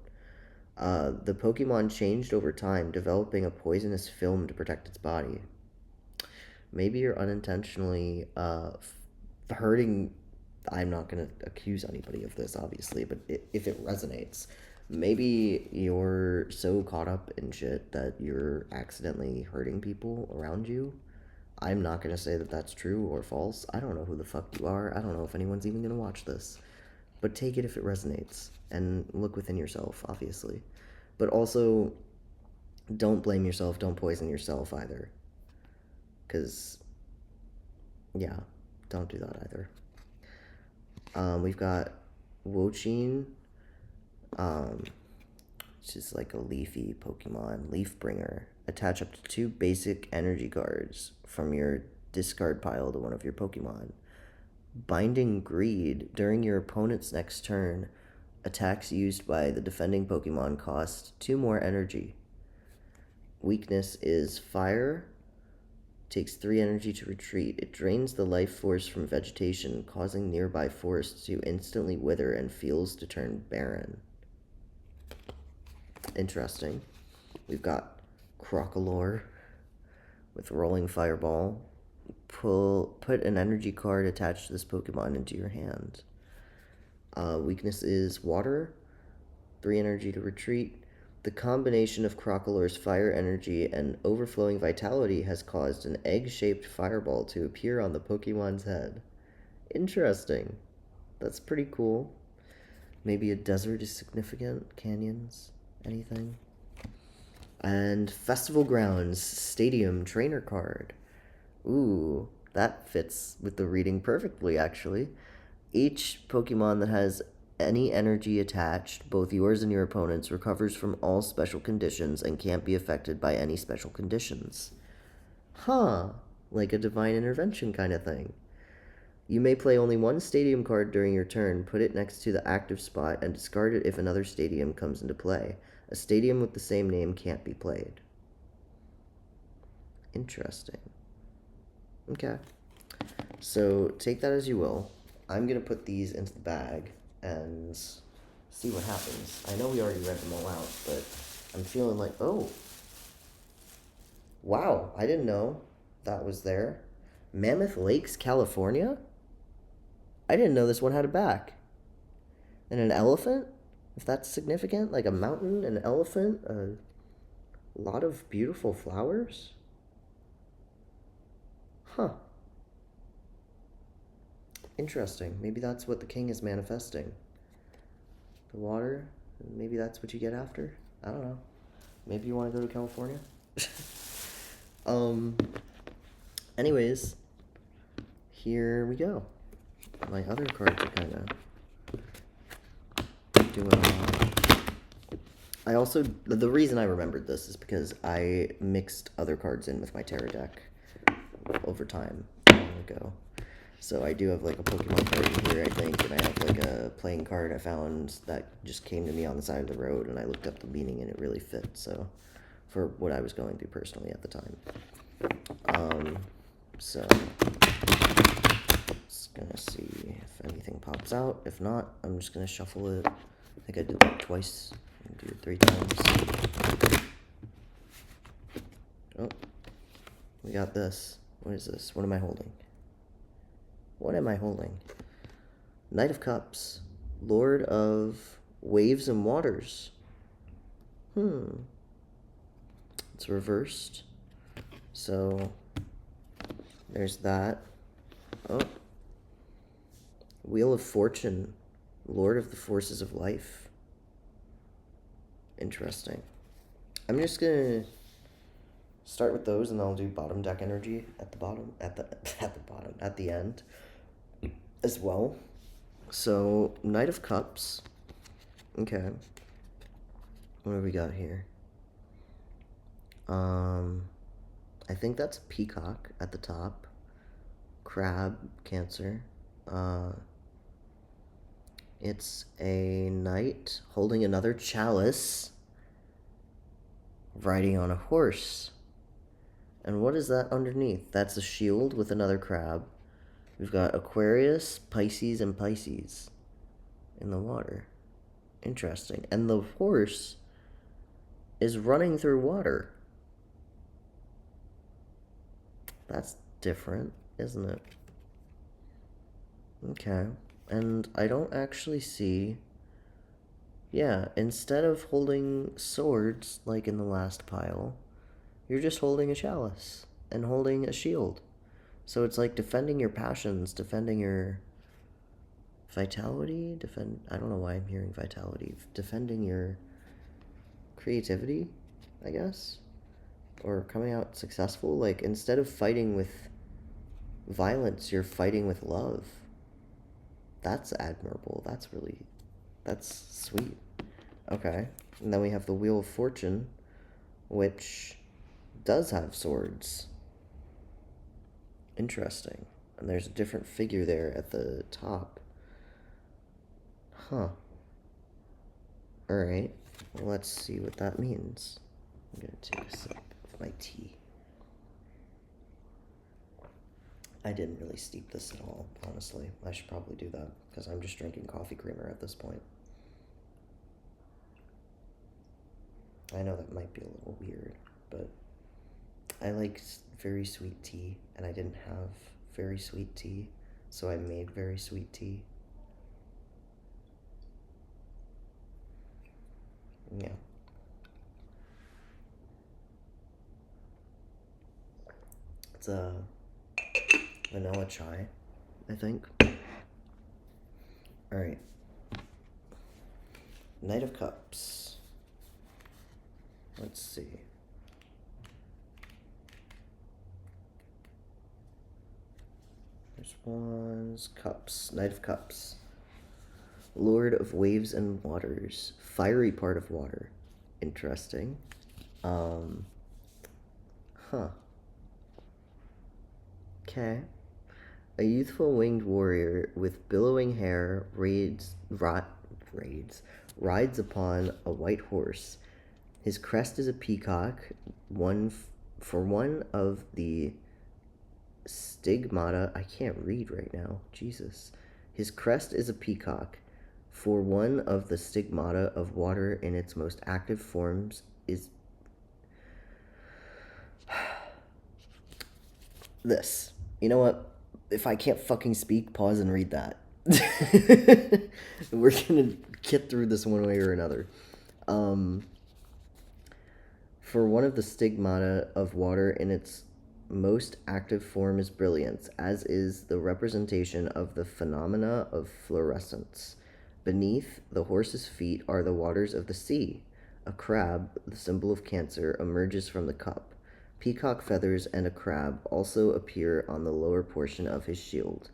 The Pokemon changed over time, developing a poisonous film to protect its body. Maybe you're unintentionally hurting, I'm not going to accuse anybody of this, obviously, but if it resonates, maybe you're so caught up in shit that you're accidentally hurting people around you. I'm not going to say that that's true or false. I don't know who the fuck you are. I don't know if anyone's even going to watch this. But take it if it resonates. And look within yourself, obviously. But also, don't blame yourself. Don't poison yourself either. Because, yeah, don't do that either. We've got Wochin, which is like a leafy Pokemon, Leaf Bringer. Attach up to 2 basic energy cards from your discard pile to one of your Pokemon. Binding Greed. During your opponent's next turn, attacks used by the defending Pokemon cost 2 more energy. Weakness is Fire. Takes 3 energy to retreat. It drains the life force from vegetation, causing nearby forests to instantly wither and fields to turn barren. Interesting. We've got Crocolore with Rolling Fireball. Put an energy card attached to this Pokemon into your hand. Weakness is Water. 3 energy to retreat. The combination of Crocolore's fire energy and overflowing vitality has caused an egg-shaped fireball to appear on the Pokemon's head. Interesting. That's pretty cool. Maybe a desert is significant. Canyons. Anything. And Festival Grounds Stadium Trainer card. Ooh, that fits with the reading perfectly, actually. Each Pokemon that has any energy attached, both yours and your opponent's, recovers from all special conditions and can't be affected by any special conditions. Huh. Like a divine intervention kind of thing. You may play only 1 stadium card during your turn, put it next to the active spot, and discard it if another stadium comes into play. A stadium with the same name can't be played. Interesting. Okay. So take that as you will. I'm going to put these into the bag and see what happens. I know we already read them all out, but I'm feeling like, oh, wow, I didn't know that was there. Mammoth Lakes, California? I didn't know this one had a back. And an elephant? If that's significant, like a mountain, an elephant, a lot of beautiful flowers? Huh. Interesting. Maybe that's what the king is manifesting. The water, maybe that's what you get after. I don't know. Maybe you want to go to California? Anyways, here we go. My other cards are kind of doing a lot. I also, the reason I remembered this is because I mixed other cards in with my Terra deck over time, a while ago. So I do have like a Pokemon card in here, I think, and I have like a playing card I found that just came to me on the side of the road, and I looked up the meaning and it really fit, so, for what I was going through personally at the time. So, just gonna see if anything pops out. If not, I'm just gonna shuffle it. I think I did that twice, and do it 3 times. Oh, we got this. What is this? What am I holding? What am I holding? Knight of Cups. Lord of Waves and Waters. It's reversed. So, there's that. Oh. Wheel of Fortune. Lord of the Forces of Life. Interesting. I'm just gonna start with those, and then I'll do bottom deck energy at the bottom, at the end as well. So, Knight of Cups. Okay. What do we got here? I think that's Peacock at the top. Crab, Cancer. It's a knight holding another chalice, riding on a horse. And what is that underneath? That's a shield with another crab. We've got Aquarius, Pisces, and Pisces in the water. Interesting. And the horse is running through water. That's different, isn't it? Okay. And I don't actually see... Yeah, instead of holding swords like in the last pile, you're just holding a chalice and holding a shield. So it's like defending your passions, defending your vitality, I don't know why I'm hearing vitality. Defending your creativity, I guess, or coming out successful. Like, instead of fighting with violence, you're fighting with love. That's admirable. That's sweet. Okay. And then we have the Wheel of Fortune, which does have swords. Interesting. And there's a different figure there at the top. Huh. Alright. Well, let's see what that means. I'm gonna take a sip of my tea. I didn't really steep this at all, honestly. I should probably do that, because I'm just drinking coffee creamer at this point. I know that might be a little weird, but I like very sweet tea, and I didn't have very sweet tea, so I made very sweet tea. Yeah. It's a vanilla chai, I think. Alright. Knight of Cups. Let's see. There's Wands, Cups, Knight of Cups. Lord of Waves and Waters. Fiery part of water. Interesting. Okay. A youthful winged warrior with billowing hair rides upon a white horse. His crest is a peacock, for one of the stigmata. I can't read right now. Jesus. His crest is a peacock, for one of the stigmata of water in its most active forms is this. You know what? If I can't fucking speak, pause and read that. We're gonna get through this one way or another. For one of the stigmata of water in its most active form is brilliance, as is the representation of the phenomena of fluorescence. Beneath the horse's feet are the waters of the sea. A crab, the symbol of Cancer, emerges from the cup. Peacock feathers and a crab also appear on the lower portion of his shield.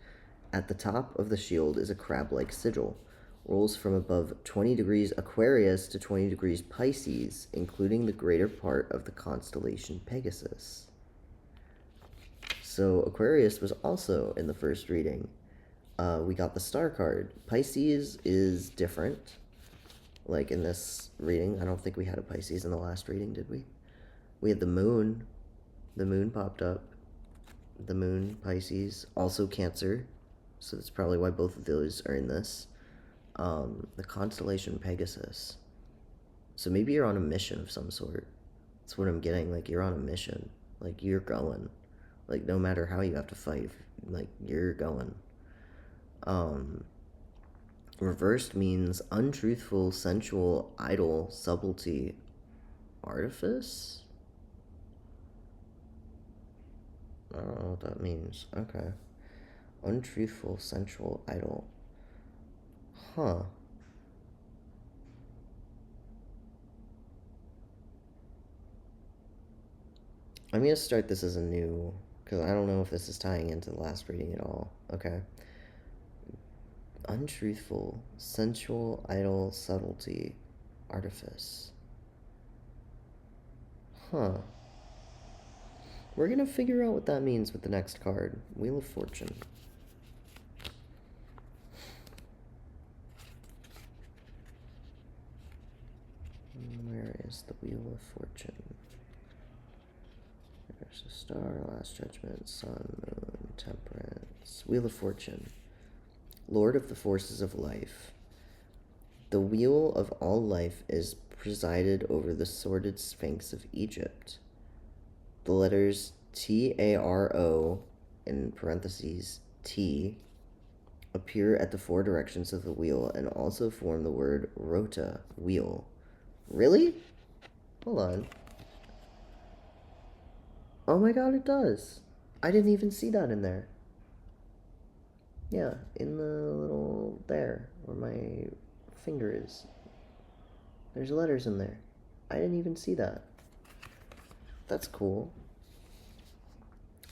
At the top of the shield is a crab-like sigil. Rolls from above 20 degrees Aquarius to 20 degrees Pisces, including the greater part of the constellation Pegasus. So Aquarius was also in the first reading. We got the star card. Pisces is different. Like in this reading, I don't think we had a Pisces in the last reading, did we? We had the moon. The moon popped up. The moon, Pisces, also Cancer. So that's probably why both of those are in this. The constellation Pegasus. So maybe you're on a mission of some sort. That's what I'm getting. Like, you're on a mission. Like, you're going. Like, no matter how you have to fight, like, you're going. Reversed means untruthful, sensual, idle, subtlety, artifice? I don't know what that means. Okay. Untruthful, sensual, idle. Huh. I'm going to start this as a new, because I don't know if this is tying into the last reading at all. Okay. Untruthful, sensual, idle, subtlety, artifice. Huh. We're going to figure out what that means with the next card. Wheel of Fortune. Where is the Wheel of Fortune? There's a star, Last Judgment, Sun, Moon, Temperance. Wheel of Fortune. Lord of the forces of life. The wheel of all life is presided over the sordid Sphinx of Egypt. The letters Taro, in parentheses, T, appear at the four directions of the wheel and also form the word rota, wheel. Really? Hold on. Oh my god, it does. I didn't even see that in there. Yeah, in the little there where my finger is. There's letters in there. I didn't even see that. That's cool.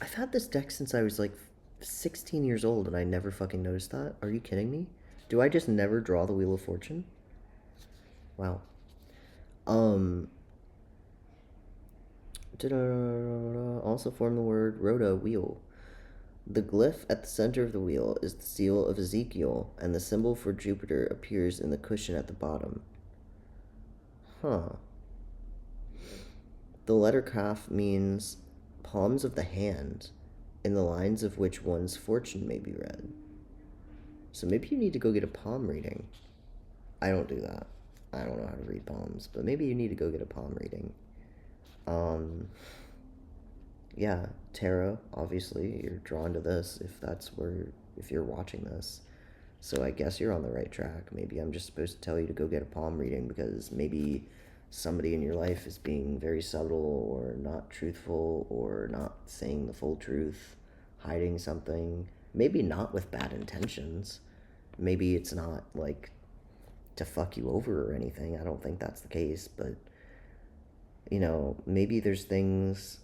I've had this deck since I was like 16 years old and I never fucking noticed that. Are you kidding me? Do I just never draw the Wheel of Fortune? Wow. Also form the word rota, wheel. The glyph at the center of the wheel is the seal of Ezekiel, and the symbol for Jupiter appears in the cushion at the bottom. Huh. The letter kaf means palms of the hand, in the lines of which one's fortune may be read. So maybe you need to go get a palm reading. I don't do that. I don't know how to read palms, but maybe you need to go get a palm reading. Yeah, tarot, obviously, you're drawn to this if you're watching this. So I guess you're on the right track. Maybe I'm just supposed to tell you to go get a palm reading because maybe somebody in your life is being very subtle or not truthful or not saying the full truth, hiding something, maybe not with bad intentions. Maybe it's not like to fuck you over or anything. I don't think that's the case, but maybe there's things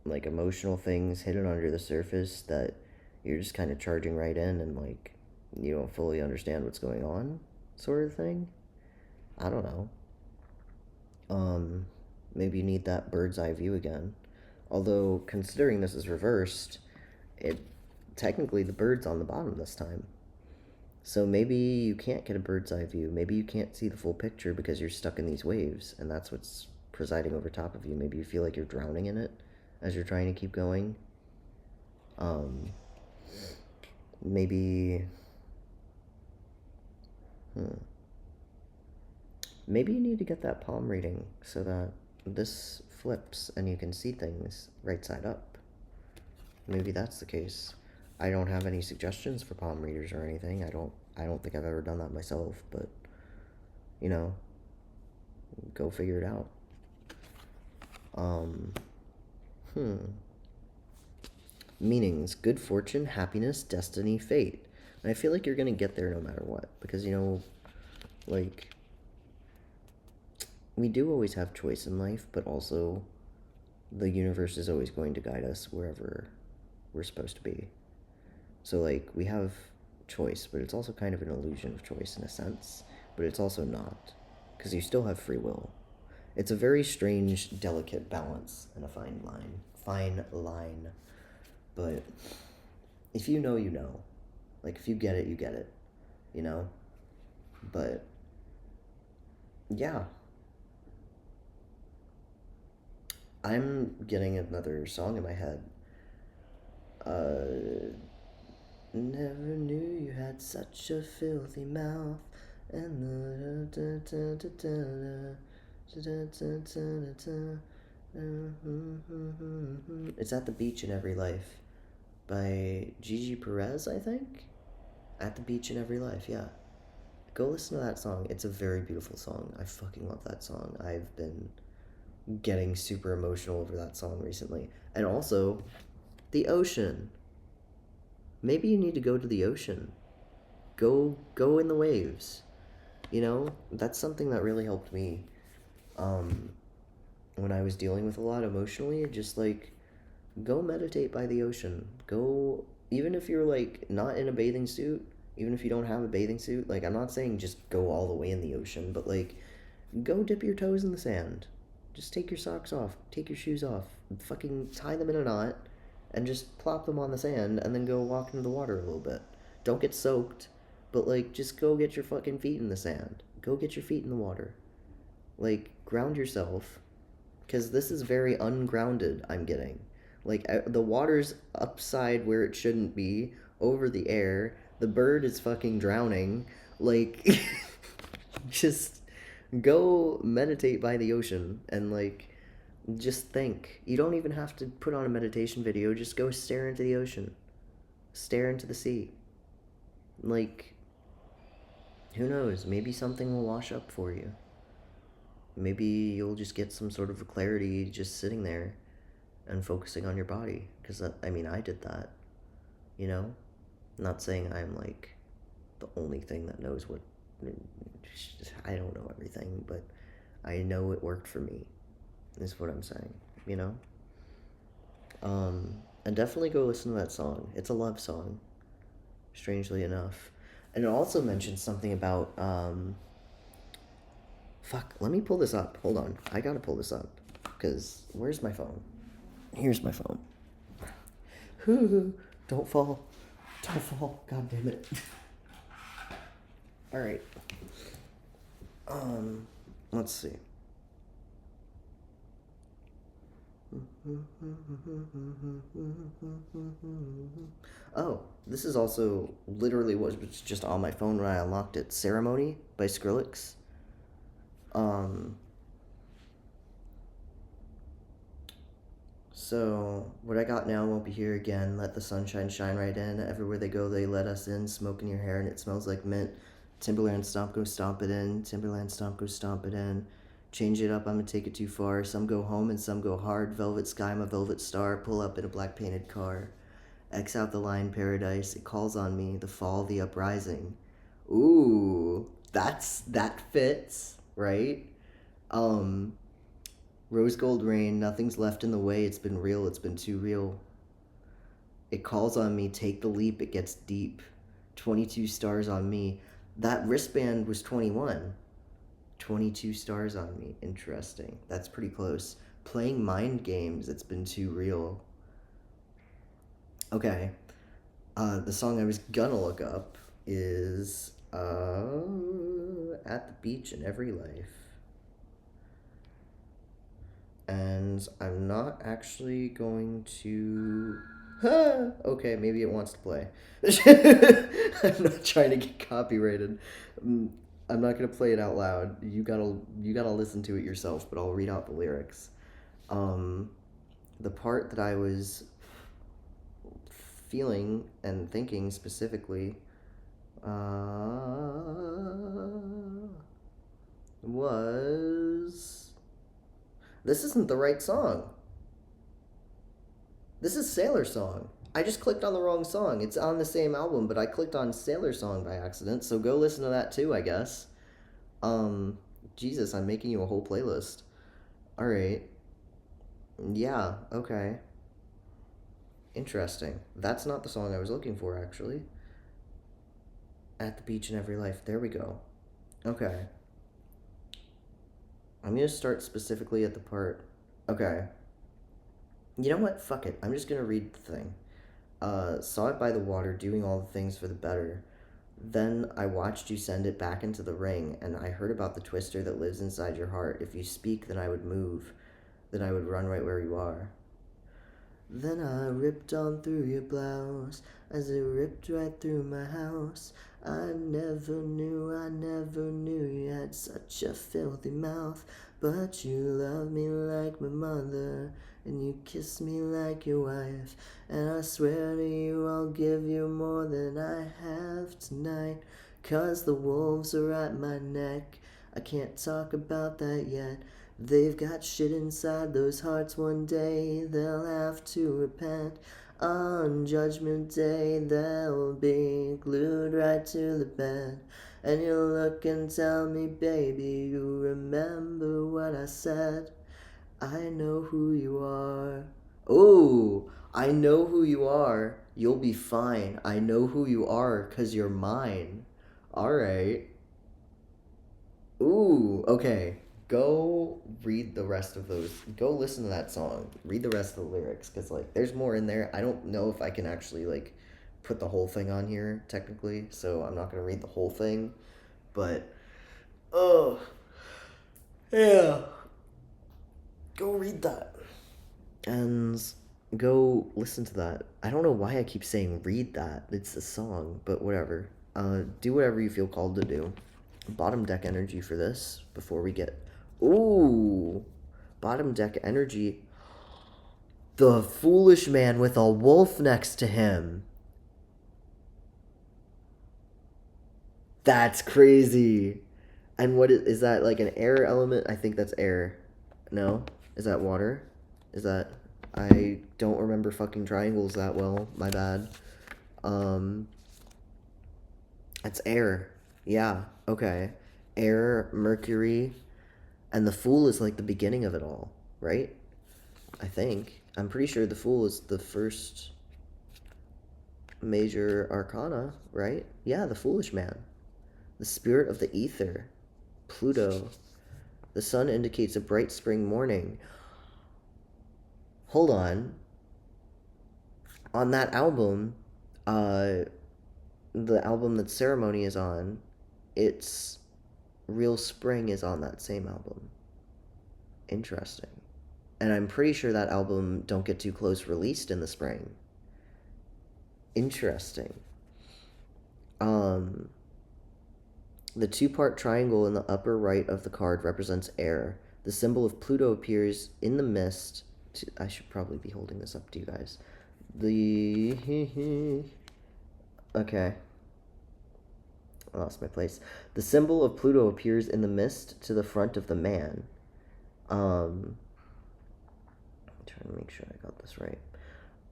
like emotional things hidden under the surface that you're just kind of charging right in and like you don't fully understand what's going on, sort of thing. I don't know. Maybe you need that bird's eye view again. Although, considering this is reversed, it technically the bird's on the bottom this time. So maybe you can't get a bird's eye view. Maybe you can't see the full picture because you're stuck in these waves, and that's what's presiding over top of you. Maybe you feel like you're drowning in it as you're trying to keep going. Maybe... Maybe you need to get that palm reading so that this flips and you can see things right side up. Maybe that's the case. I don't have any suggestions for palm readers or anything. I don't think I've ever done that myself, but go figure it out. Meanings: good fortune, happiness, destiny, fate. And I feel like you're gonna get there no matter what, because like, we do always have choice in life, but also the universe is always going to guide us wherever we're supposed to be. So like, we have choice, but it's also kind of an illusion of choice in a sense, but it's also not, because you still have free will. It's a very strange, delicate balance and a fine line. But if you know, you know. Like, if you get it, you get it. But yeah. I'm getting another song in my head. Never knew you had such a filthy mouth. And it's At the Beach in Every Life by Gigi Perez, I think. At the Beach in Every Life, yeah. Go listen to that song. It's a very beautiful song. I fucking love that song. I've been getting super emotional over that song recently. And also, the ocean. Maybe you need to go to the ocean. Go in the waves. That's something that really helped me when I was dealing with a lot emotionally. Just like, go meditate by the ocean. Go, even if you're like not in a bathing suit, even if you don't have a bathing suit, like, I'm not saying just go all the way in the ocean, but like, go dip your toes in the sand. Just take your socks off, take your shoes off, fucking tie them in a knot, and just plop them on the sand, and then go walk into the water a little bit. Don't get soaked, but like, just go get your fucking feet in the sand. Go get your feet in the water. Like, ground yourself, because this is very ungrounded, I'm getting. Like, the water's upside where it shouldn't be, over the air. The bird is fucking drowning. Like, just go meditate by the ocean and, like, just think. You don't even have to put on a meditation video. Just go stare into the ocean. Stare into the sea. Like, who knows? Maybe something will wash up for you. Maybe you'll just get some sort of a clarity just sitting there and focusing on your body. Because, I mean, I did that, you know? Not saying I'm, like, the only thing that knows what. I don't know everything, but I know it worked for me, is what I'm saying, you know? And definitely go listen to that song. It's a love song, strangely enough. And it also mentions something about, fuck, let me pull this up. Hold on. I gotta pull this up. Because, where's my phone? Here's my phone. Don't fall. Don't fall. God damn it. Alright. Let's see. Oh, this is also literally what was just on my phone when I unlocked it. Ceremony by Skrillex. So, what I got now won't be here again. Let the sunshine shine right in. Everywhere they go, they let us in. Smoke in your hair and it smells like mint. Timberland stomp, go stomp it in. Timberland stomp, go stomp it in. Change it up, I'm gonna take it too far. Some go home and some go hard. Velvet sky, I'm a velvet star. Pull up in a black painted car. X out the line, paradise. It calls on me. The fall, the uprising. Ooh, that fits, right? Rose gold rain, nothing's left in the way. It's been real, it's been too real. It calls on me, take the leap, it gets deep. 22 stars on me. That wristband was 21. 22 stars on me. Interesting. That's pretty close. Playing mind games, it's been too real. Okay. The song I was gonna look up is At the Beach in Every Life. And I'm not actually going to... okay, maybe it wants to play. I'm not trying to get copyrighted. I'm not gonna play it out loud. You gotta listen to it yourself, but I'll read out the lyrics. The part that I was feeling and thinking specifically was... This isn't the right song. This is Sailor Song. I just clicked on the wrong song. It's on the same album, but I clicked on Sailor Song by accident, so go listen to that too, I guess. Jesus, I'm making you a whole playlist. Alright. Yeah, okay. Interesting. That's not the song I was looking for, actually. At the Beach in Every Life. There we go. Okay. I'm gonna start specifically at the part... Okay. You know what? Fuck it. I'm just gonna read the thing. Saw it by the water, doing all the things for the better. Then I watched you send it back into the ring, and I heard about the twister that lives inside your heart. If you speak, then I would move. Then I would run right where you are. Then I ripped on through your blouse, as it ripped right through my house. I never knew you had such a filthy mouth. But you love me like my mother, and you kiss me like your wife. And I swear to you I'll give you more than I have tonight. 'Cause the wolves are at my neck, I can't talk about that yet. They've got shit inside those hearts, one day they'll have to repent. On Judgment Day they'll be glued right to the bed. And you'll look and tell me, baby, you remember what I said. I know who you are. Oh, I know who you are. You'll be fine. I know who you are, 'cause you're mine. Alright. Ooh, okay. Go read the rest of those. Go listen to that song. Read the rest of the lyrics, because, like, there's more in there. I don't know if I can actually, like, put the whole thing on here, technically, so I'm not going to read the whole thing. But, oh, yeah. Go read that. And go listen to that. I don't know why I keep saying read that. It's a song, but whatever. Do whatever you feel called to do. Bottom deck energy for this before we get... Ooh! Bottom deck energy. The foolish man with a wolf next to him. That's crazy. And what is that, like an air element? I think that's air. No? Is that water? Is that I don't remember fucking triangles that well. My bad. Um it's air. Yeah. Okay. Air, Mercury, and the Fool is like the beginning of it all, right? I think. I'm pretty sure the Fool is the first major arcana, right? Yeah, the Foolish Man. The spirit of the ether. Pluto. The sun indicates a bright spring morning. Hold on. On that album, uh, the album that Ceremony is on, it's Real Spring is on that same album. Interesting. And I'm pretty sure that album, Don't Get Too Close, released in the spring. Interesting. Um, the two-part triangle in the upper right of the card represents air. The symbol of Pluto appears in the mist. I should probably be holding this up to you guys. Okay. I lost my place. The symbol of Pluto appears in the mist to the front of the man. I'm trying to make sure I got this right.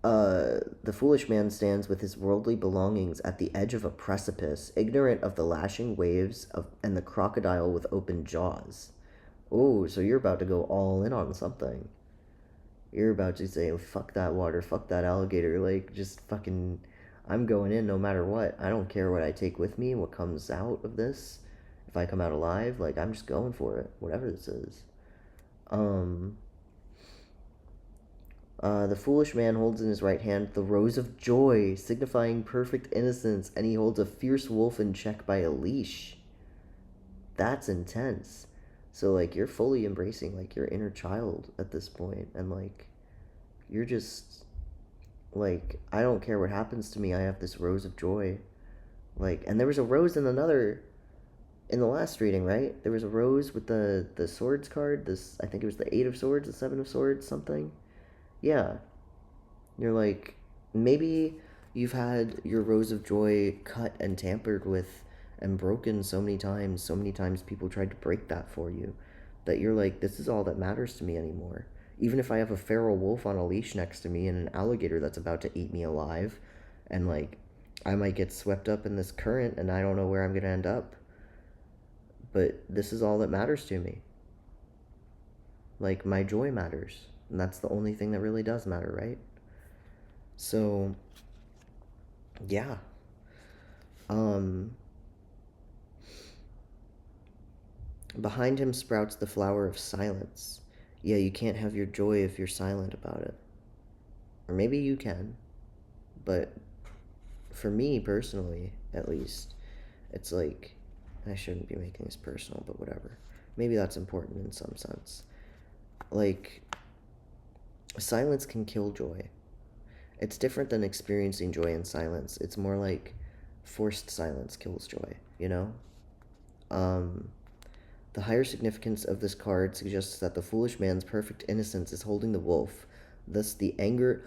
The foolish man stands with his worldly belongings at the edge of a precipice, ignorant of the lashing waves and the crocodile with open jaws. Oh, so you're about to go all in on something. You're about to say, fuck that water, fuck that alligator, like, just fucking, I'm going in no matter what. I don't care what I take with me, what comes out of this. If I come out alive, like, I'm just going for it, whatever this is. The foolish man holds in his right hand the rose of joy, signifying perfect innocence, and he holds a fierce wolf in check by a leash. That's intense. So, like, you're fully embracing, like, your inner child at this point, and, like, you're just, like, I don't care what happens to me, I have this rose of joy. Like, and there was a rose in in the last reading, right? There was a rose with the swords card, I think it was the 8 of swords, the 7 of swords, something. Yeah. You're like, maybe you've had your rose of joy cut and tampered with and broken so many times people tried to break that for you, that you're like, this is all that matters to me anymore. Even if I have a feral wolf on a leash next to me and an alligator that's about to eat me alive, and like, I might get swept up in this current and I don't know where I'm going to end up. But this is all that matters to me. Like, my joy matters. And that's the only thing that really does matter, right? So, yeah. Um, Behind him sprouts the flower of silence. Yeah, you can't have your joy if you're silent about it. Or maybe you can. But for me personally, at least, it's like, I shouldn't be making this personal, but whatever. Maybe that's important in some sense. Like, silence can kill joy. It's different than experiencing joy in silence. It's more like forced silence kills joy, you know? The higher significance of this card suggests that the foolish man's perfect innocence is holding the wolf. Thus, the anger.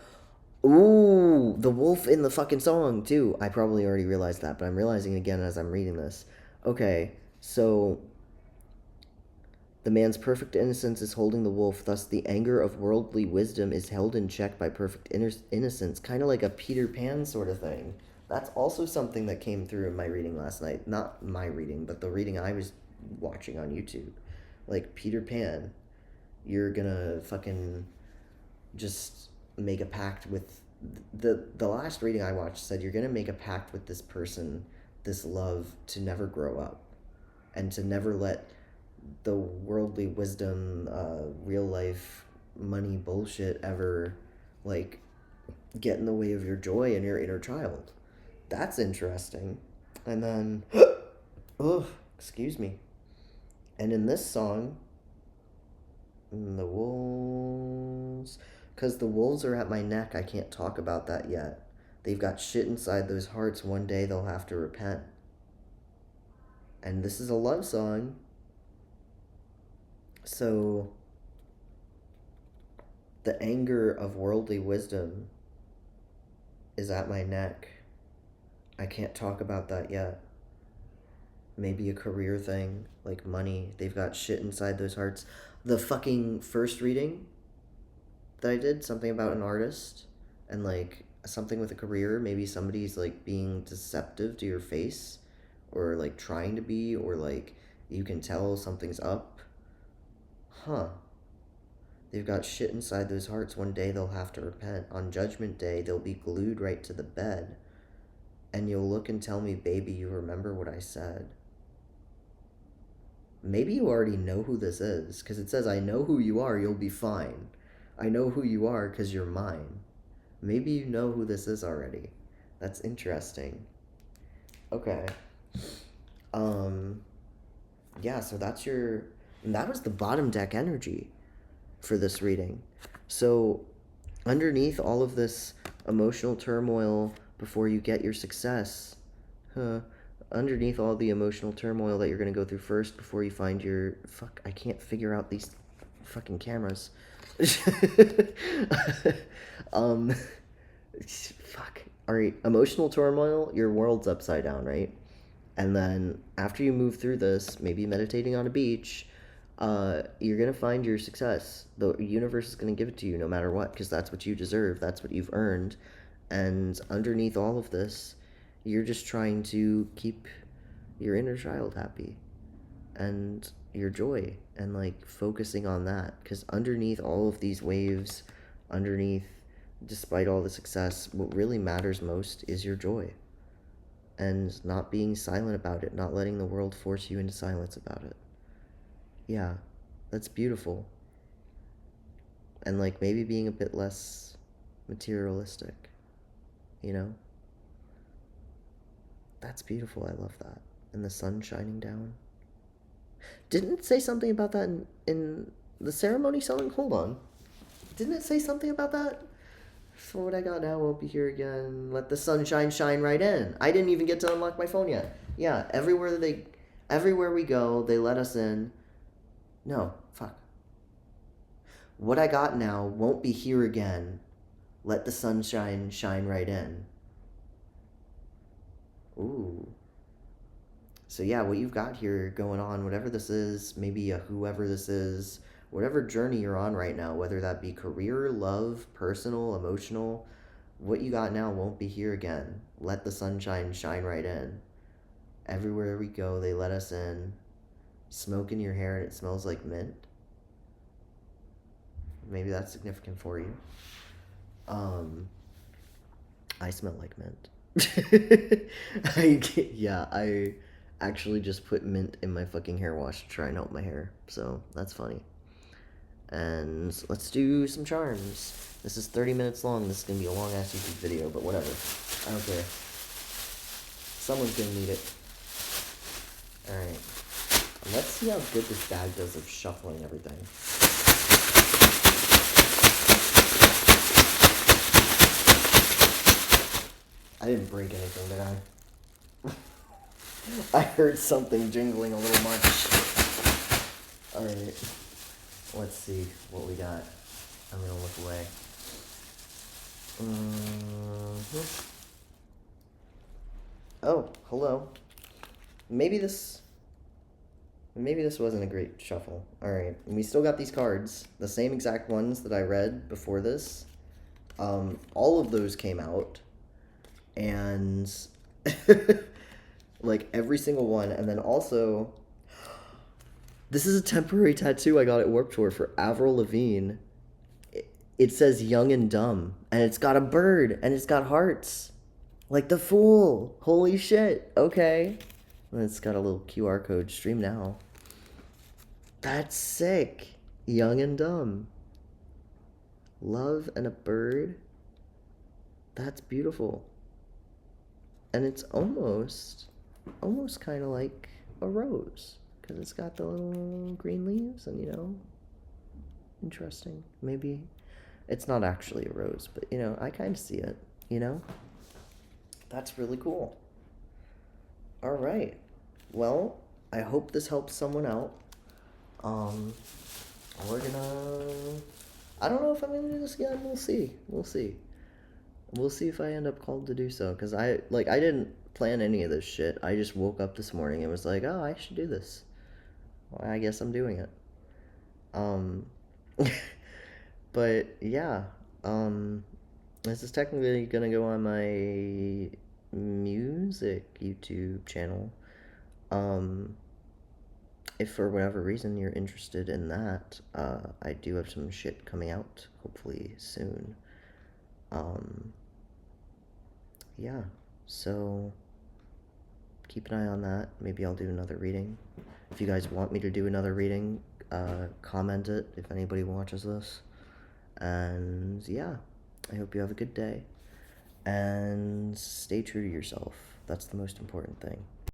Ooh, the wolf in the fucking song, too. I probably already realized that, but I'm realizing again as I'm reading this. Okay, so the man's perfect innocence is holding the wolf, thus the anger of worldly wisdom is held in check by perfect innocence. Kind of like a Peter Pan sort of thing. That's also something that came through in my reading last night. Not my reading, but the reading I was watching on YouTube. Like, Peter Pan, you're gonna fucking just make a pact with... The last reading I watched said you're gonna make a pact with this person, this love, to never grow up. And to never let the worldly wisdom, real life money bullshit ever, like, get in the way of your joy and your inner child. That's interesting. And then, oh, excuse me. And in this song, the wolves, because the wolves are at my neck, I can't talk about that yet. They've got shit inside those hearts. One day they'll have to repent. And this is a love song. So, the anger of worldly wisdom is at my neck. I can't talk about that yet. Maybe a career thing, like money. They've got shit inside those hearts. The fucking first reading that I did, something about an artist and like something with a career. Maybe somebody's like being deceptive to your face or like trying to be, or like you can tell something's up. Huh. They've got shit inside those hearts. One day they'll have to repent. On Judgment Day, they'll be glued right to the bed. And you'll look and tell me, baby, you remember what I said. Maybe you already know who this is, because it says, I know who you are, you'll be fine. I know who you are because you're mine. Maybe you know who this is already. That's interesting. Okay. Yeah, so that's your... And that was the bottom deck energy for this reading. So underneath all of this emotional turmoil before you get your success, underneath all the emotional turmoil that you're going to go through first before you find your... Fuck, I can't figure out these fucking cameras. Fuck. Alright, emotional turmoil, your world's upside down, right? And then after you move through this, maybe meditating on a beach, you're going to find your success. The universe is going to give it to you no matter what, because that's what you deserve. That's what you've earned. And underneath all of this, you're just trying to keep your inner child happy and your joy, and like focusing on that, because underneath all of these waves, despite all the success, what really matters most is your joy, and not being silent about it, not letting the world force you into silence about it. Yeah, that's beautiful. And like maybe being a bit less materialistic, you know? That's beautiful. I love that. And the sun shining down. Didn't it say something about that in the ceremony song? Hold on. Didn't it say something about that? For what I got now won't be here again. Let the sunshine shine right in. I didn't even get to unlock my phone yet. Yeah, everywhere we go, they let us in. No, fuck. What I got now won't be here again. Let the sunshine shine right in. Ooh. So yeah, what you've got here going on, whatever this is, maybe whoever this is, whatever journey you're on right now, whether that be career, love, personal, emotional, what you got now won't be here again. Let the sunshine shine right in. Everywhere we go, they let us in. Smoke in your hair and it smells like mint. Maybe that's significant for you. I smell like mint. I actually just put mint in my fucking hair wash to try and help my hair. So that's funny. And let's do some charms. This is 30 minutes long. This is going to be a long ass YouTube video, but whatever. I don't care. Someone's going to need it. Alright. Let's see how good this bag does of shuffling everything. I didn't break anything, did I? I heard something jingling a little much. Alright. Let's see what we got. I'm gonna look away. Oh, hello. Maybe this wasn't a great shuffle. Alright. We still got these cards. The same exact ones that I read before this. All of those came out. And like every single one. And then also, this is a temporary tattoo I got at Warped Tour for Avril Lavigne. It says young and dumb, and it's got a bird, and it's got hearts like the Fool. Holy shit. Okay. And it's got a little QR code. Stream now. That's sick. Young and dumb, love, and a bird. That's beautiful. And it's almost kind of like a rose, because it's got the little green leaves and, interesting. Maybe it's not actually a rose, but, I kind of see it, That's really cool. All right. Well, I hope this helps someone out. I don't know if I'm going to do this again. We'll see. We'll see if I end up called to do so, because I didn't plan any of this shit. I just woke up this morning and was like, oh, I should do this. Well, I guess I'm doing it. Um, but yeah, this is technically gonna go on my music YouTube channel. Um, if for whatever reason you're interested in that, I do have some shit coming out, hopefully soon. Um, yeah, so keep an eye on that. Maybe I'll do another reading. If you guys want me to do another reading, comment it if anybody watches this. And yeah, I hope you have a good day. And stay true to yourself. That's the most important thing.